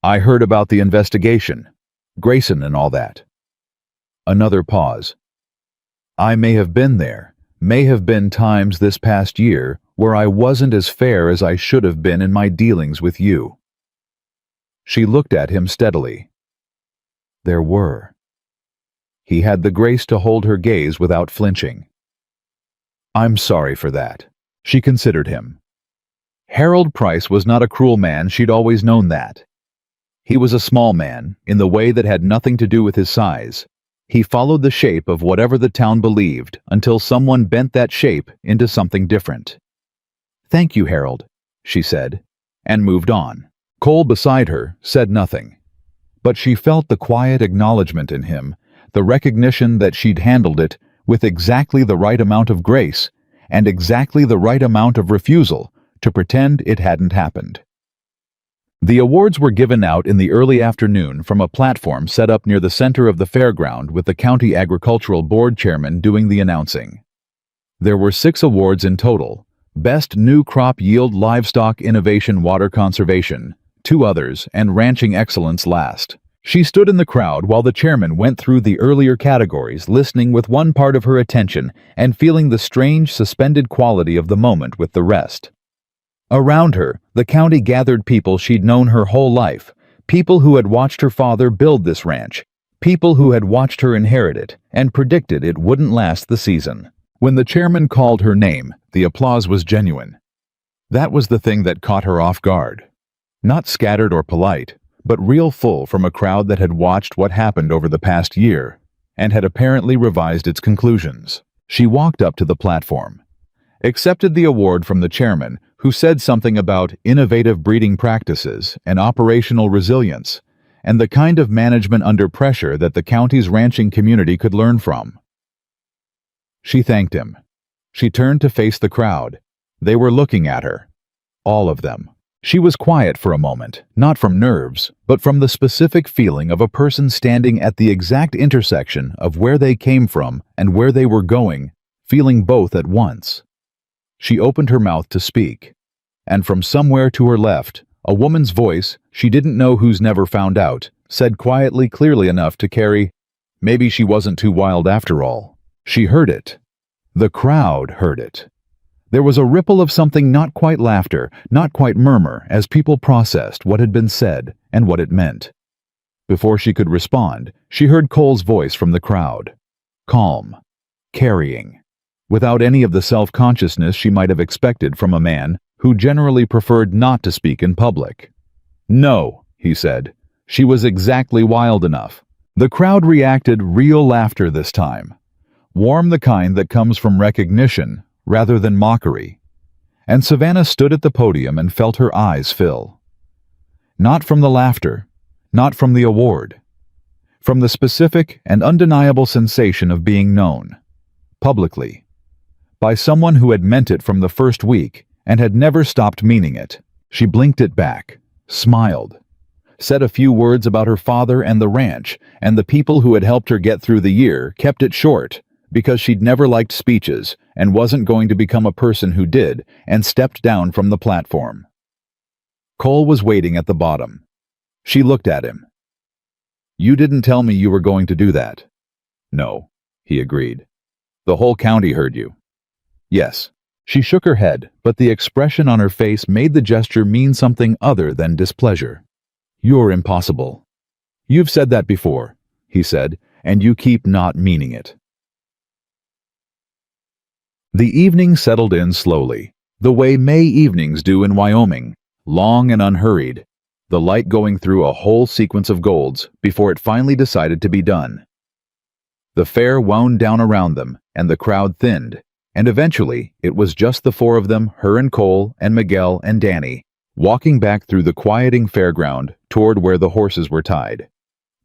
"I heard about the investigation. Grayson and all that." Another pause. "I may have been there, may have been times this past year where I wasn't as fair as I should have been in my dealings with you." She looked at him steadily. There were. He had the grace to hold her gaze without flinching. "I'm sorry for that." She considered him. Harold Price was not a cruel man, she'd always known that. He was a small man, in the way that had nothing to do with his size. He followed the shape of whatever the town believed until someone bent that shape into something different. "Thank you, Harold," she said, and moved on. Cole beside her said nothing. But she felt the quiet acknowledgement in him, the recognition that she'd handled it with exactly the right amount of grace and exactly the right amount of refusal to pretend it hadn't happened. The awards were given out in the early afternoon from a platform set up near the center of the fairground with the county agricultural board chairman doing the announcing. There were 6 awards in total: Best New Crop Yield Livestock Innovation Water Conservation, 2 others, and Ranching Excellence last. She stood in the crowd while the chairman went through the earlier categories, listening with one part of her attention and feeling the strange suspended quality of the moment with the rest. Around her, the county gathered people she'd known her whole life, people who had watched her father build this ranch, people who had watched her inherit it and predicted it wouldn't last the season. When the chairman called her name, the applause was genuine. That was the thing that caught her off guard. Not scattered or polite, but real full from a crowd that had watched what happened over the past year and had apparently revised its conclusions. She walked up to the platform, accepted the award from the chairman, who said something about innovative breeding practices and operational resilience, and the kind of management under pressure that the county's ranching community could learn from. She thanked him. She turned to face the crowd. They were looking at her. All of them. She was quiet for a moment, not from nerves, but from the specific feeling of a person standing at the exact intersection of where they came from and where they were going, feeling both at once. She opened her mouth to speak, and from somewhere to her left, a woman's voice, she didn't know who's never found out, said quietly, clearly enough to carry, maybe she wasn't too wild after all. She heard it. The crowd heard it. There was a ripple of something not quite laughter, not quite murmur, as people processed what had been said and what it meant. Before she could respond, she heard Cole's voice from the crowd. Calm. Carrying. Without any of the self-consciousness she might have expected from a man who generally preferred not to speak in public. "No," he said. She was exactly wild enough. The crowd reacted real laughter this time. Warm, the kind that comes from recognition rather than mockery. And Savannah stood at the podium and felt her eyes fill. Not from the laughter, not from the award. From the specific and undeniable sensation of being known. Publicly. By someone who had meant it from the first week and had never stopped meaning it. She blinked it back, smiled, said a few words about her father and the ranch and the people who had helped her get through the year, kept it short, because she'd never liked speeches and wasn't going to become a person who did, and stepped down from the platform. Cole was waiting at the bottom. She looked at him. "You didn't tell me you were going to do that." "No," he agreed. "The whole county heard you." Yes. She shook her head, but the expression on her face made the gesture mean something other than displeasure. You're impossible. You've said that before, he said, and you keep not meaning it. The evening settled in slowly, the way May evenings do in Wyoming, long and unhurried, the light going through a whole sequence of golds before it finally decided to be done. The fair wound down around them, and the crowd thinned, and eventually it was just the four of them, her and Cole and Miguel and Danny, walking back through the quieting fairground toward where the horses were tied.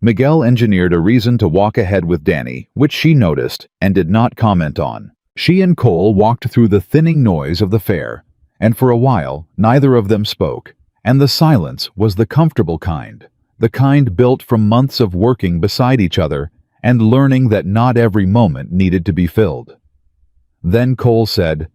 Miguel engineered a reason to walk ahead with Danny, which she noticed and did not comment on. She and Cole walked through the thinning noise of the fair, and for a while neither of them spoke, and the silence was the comfortable kind, the kind built from months of working beside each other and learning that not every moment needed to be filled. Then Cole said,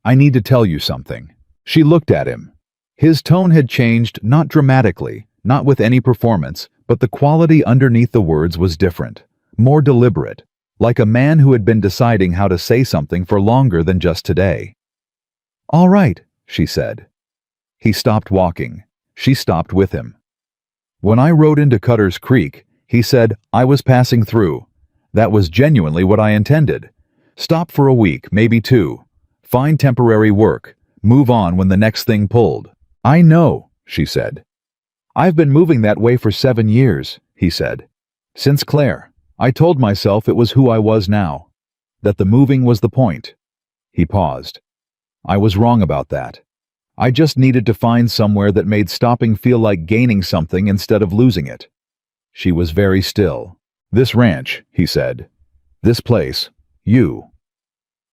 "I need to tell you something." She looked at him. His tone had changed, not dramatically, not with any performance, but the quality underneath the words was different, more deliberate, like a man who had been deciding how to say something for longer than just today. "All right," she said. He stopped walking. She stopped with him. "When I rode into Cutter's Creek," he said, "I was passing through. That was genuinely what I intended. Stop for a week, maybe two. Find temporary work. Move on when the next thing pulled." "I know," she said. "I've been moving that way for 7 years," he said. "Since Claire. I told myself it was who I was now. That the moving was the point." He paused. "I was wrong about that. I just needed to find somewhere that made stopping feel like gaining something instead of losing it." She was very still. "This ranch," he said. "This place. You."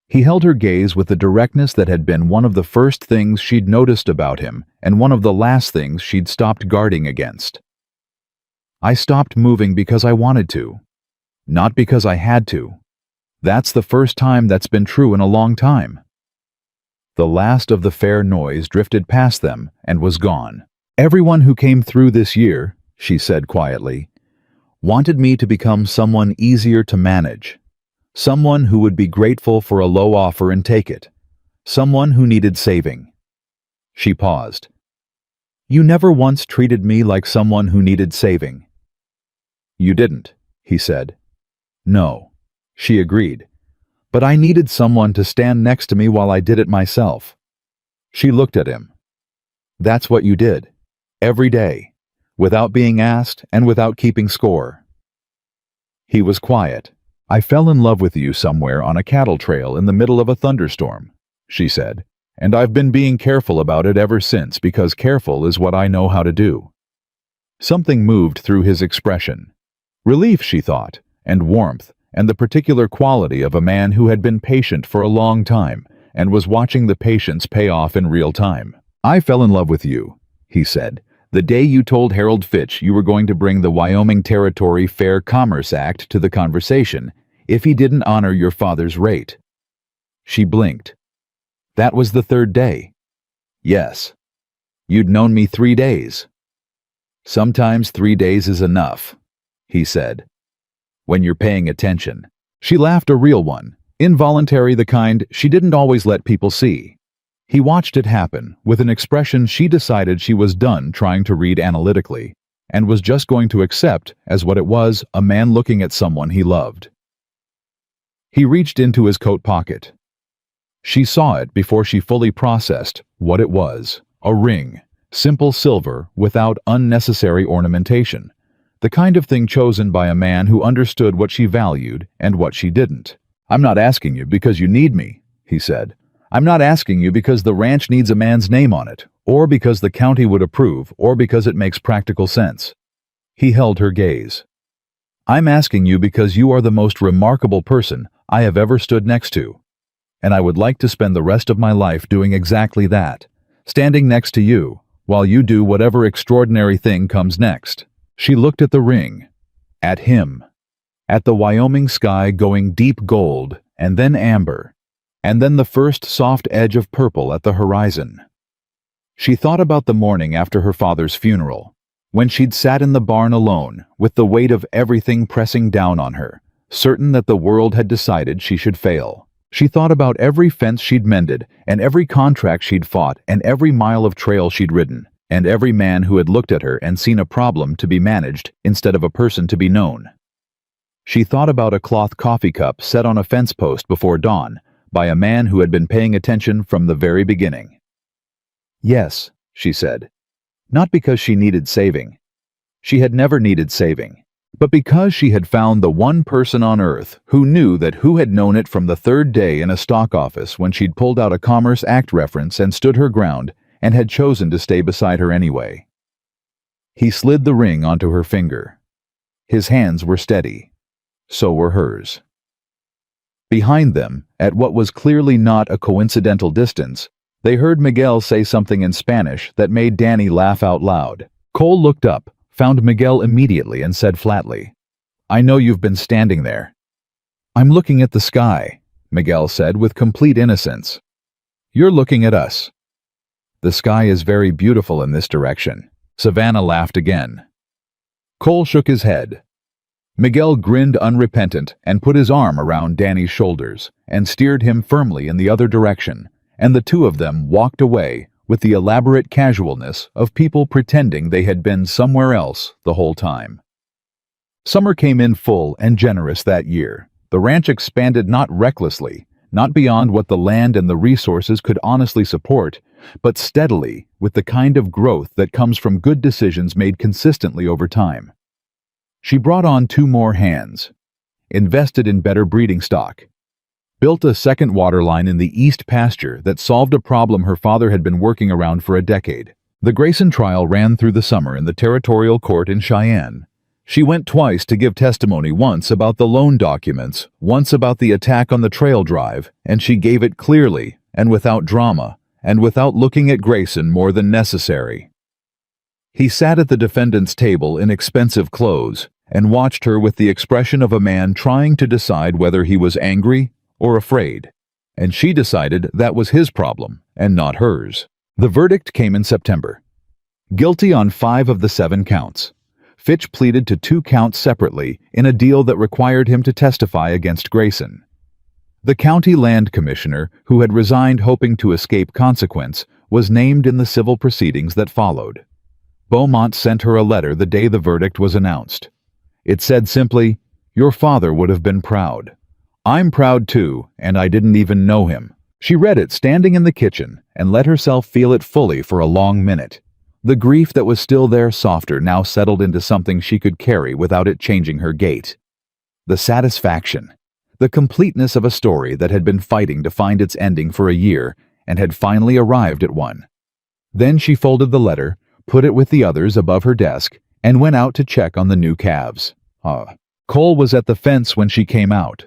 He held her gaze with the directness that had been one of the first things she'd noticed about him and one of the last things she'd stopped guarding against. "I stopped moving because I wanted to. Not because I had to. That's the first time that's been true in a long time." The last of the fair noise drifted past them and was gone. "Everyone who came through this year," she said quietly, "wanted me to become someone easier to manage. Someone who would be grateful for a low offer and take it. Someone who needed saving." She paused. "You never once treated me like someone who needed saving." "You didn't," he said. "No," she agreed. "But I needed someone to stand next to me while I did it myself." She looked at him. "That's what you did. Every day. Without being asked and without keeping score." He was quiet. "I fell in love with you somewhere on a cattle trail in the middle of a thunderstorm," she said, "and I've been being careful about it ever since because careful is what I know how to do." Something moved through his expression. Relief, she thought, and warmth, and the particular quality of a man who had been patient for a long time and was watching the patience pay off in real time. "I fell in love with you," he said, "the day you told Harold Fitch you were going to bring the Wyoming Territory Fair Commerce Act to the conversation if he didn't honor your father's rate." She blinked. "That was the third day." "Yes. You'd known me 3 days." "Sometimes 3 days is enough," he said. "When you're paying attention." She laughed, a real one, involuntary, the kind she didn't always let people see. He watched it happen, with an expression she decided she was done trying to read analytically, and was just going to accept as what it was, a man looking at someone he loved. He reached into his coat pocket. She saw it before she fully processed what it was, a ring, simple silver without unnecessary ornamentation, the kind of thing chosen by a man who understood what she valued and what she didn't. "I'm not asking you because you need me," he said. "I'm not asking you because the ranch needs a man's name on it, or because the county would approve, or because it makes practical sense." He held her gaze. "I'm asking you because you are the most remarkable person I have ever stood next to, and I would like to spend the rest of my life doing exactly that, standing next to you, while you do whatever extraordinary thing comes next." She looked at the ring, at him, at the Wyoming sky going deep gold, and then amber, and then the first soft edge of purple at the horizon. She thought about the morning after her father's funeral, when she'd sat in the barn alone, with the weight of everything pressing down on her, certain that the world had decided she should fail. She thought about every fence she'd mended, and every contract she'd fought, and every mile of trail she'd ridden, and every man who had looked at her and seen a problem to be managed instead of a person to be known. She thought about a cloth coffee cup set on a fence post before dawn by a man who had been paying attention from the very beginning. Yes, she said. Not because she needed saving. She had never needed saving. But because she had found the one person on earth who knew that who had known it from the third day in a stock office when she'd pulled out a Commerce Act reference and stood her ground and had chosen to stay beside her anyway. He slid the ring onto her finger. His hands were steady. So were hers. Behind them, at what was clearly not a coincidental distance, they heard Miguel say something in Spanish that made Danny laugh out loud. Cole looked up, found Miguel immediately, and said flatly, "I know you've been standing there." "I'm looking at the sky," Miguel said with complete innocence. "You're looking at us." "The sky is very beautiful in this direction." Savannah laughed again. Cole shook his head. Miguel grinned unrepentant and put his arm around Danny's shoulders and steered him firmly in the other direction, and the two of them walked away with the elaborate casualness of people pretending they had been somewhere else the whole time. Summer came in full and generous that year. The ranch expanded not recklessly, not beyond what the land and the resources could honestly support, but steadily with the kind of growth that comes from good decisions made consistently over time. She brought on 2 more hands, invested in better breeding stock, built a second water line in the east pasture that solved a problem her father had been working around for a decade. The Grayson trial ran through the summer in the territorial court in Cheyenne. She went twice to give testimony, once about the loan documents, once about the attack on the trail drive, and she gave it clearly and without drama, and without looking at Grayson more than necessary. He sat at the defendant's table in expensive clothes and watched her with the expression of a man trying to decide whether he was angry or afraid, and she decided that was his problem and not hers. The verdict came in September. Guilty on 5 of the 7 counts. Fitch pleaded to 2 counts separately in a deal that required him to testify against Grayson. The county land commissioner, who had resigned hoping to escape consequence, was named in the civil proceedings that followed. Beaumont sent her a letter the day the verdict was announced. It said simply, "Your father would have been proud. I'm proud too, and I didn't even know him." She read it standing in the kitchen and let herself feel it fully for a long minute. The grief that was still there softer now settled into something she could carry without it changing her gait. The satisfaction, the completeness of a story that had been fighting to find its ending for a year and had finally arrived at one. Then she folded the letter, put it with the others above her desk, and went out to check on the new calves. Cole was at the fence when she came out,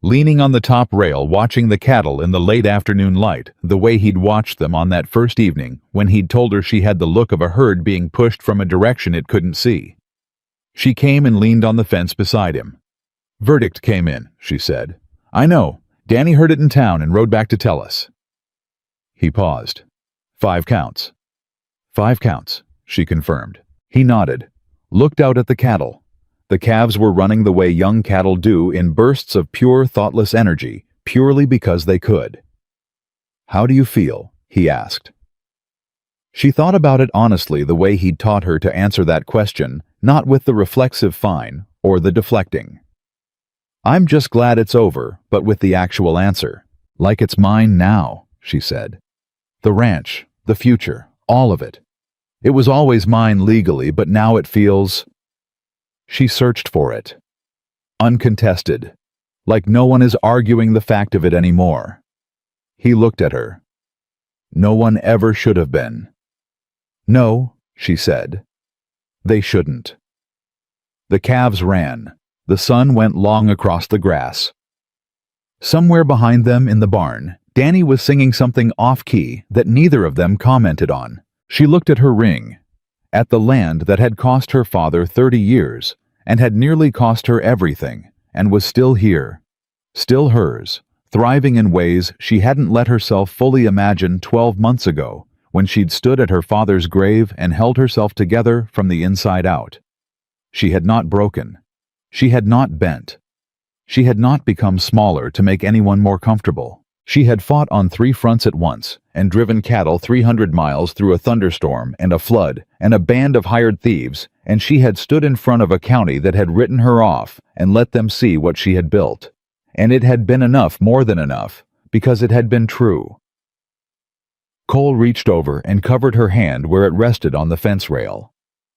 leaning on the top rail watching the cattle in the late afternoon light, the way he'd watched them on that first evening when he'd told her she had the look of a herd being pushed from a direction it couldn't see. She came and leaned on the fence beside him. "Verdict came in," she said. "I know. Danny heard it in town and rode back to tell us." He paused. 5 counts. 5 counts, she confirmed. He nodded, looked out at the cattle. The calves were running the way young cattle do, in bursts of pure, thoughtless energy, purely because they could. "How do you feel?" he asked. She thought about it honestly, the way he'd taught her to answer that question, not with the reflexive fine or the deflecting. "I'm just glad it's over, but with the actual answer. Like it's mine now," she said. "The ranch, the future, all of it. It was always mine legally, but now it feels..." She searched for it. Uncontested. Like no one is arguing the fact of it anymore. He looked at her. "No one ever should have been." "No," she said. "They shouldn't." The calves ran. The sun went long across the grass. Somewhere behind them in the barn, Danny was singing something off-key that neither of them commented on. She looked at her ring, at the land that had cost her father 30 years and had nearly cost her everything, and was still here, still hers, thriving in ways she hadn't let herself fully imagine 12 months ago, when she'd stood at her father's grave and held herself together from the inside out. She had not broken. She had not bent. She had not become smaller to make anyone more comfortable. She had fought on 3 fronts at once and driven cattle 300 miles through a thunderstorm and a flood and a band of hired thieves, and she had stood in front of a county that had written her off and let them see what she had built. And it had been enough, more than enough, because it had been true. Cole reached over and covered her hand where it rested on the fence rail.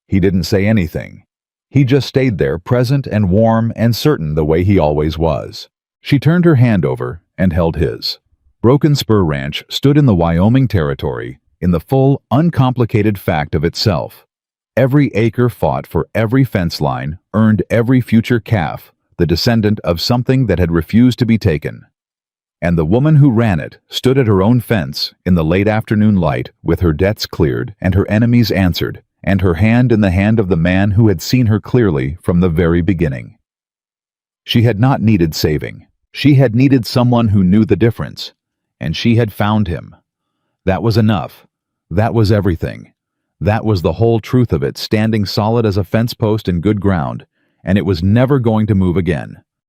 He didn't say anything. He just stayed there, present and warm and certain the way he always was. She turned her hand over and held his. Broken Spur Ranch stood in the Wyoming Territory in the full, uncomplicated fact of itself. Every acre fought for every fence line, earned every future calf, the descendant of something that had refused to be taken. And the woman who ran it stood at her own fence in the late afternoon light with her debts cleared and her enemies answered, and her hand in the hand of the man who had seen her clearly from the very beginning. She had not needed saving. She had needed someone who knew the difference, and she had found him. That was enough. That was everything. That was the whole truth of it, standing solid as a fence post in good ground, and it was never going to move again.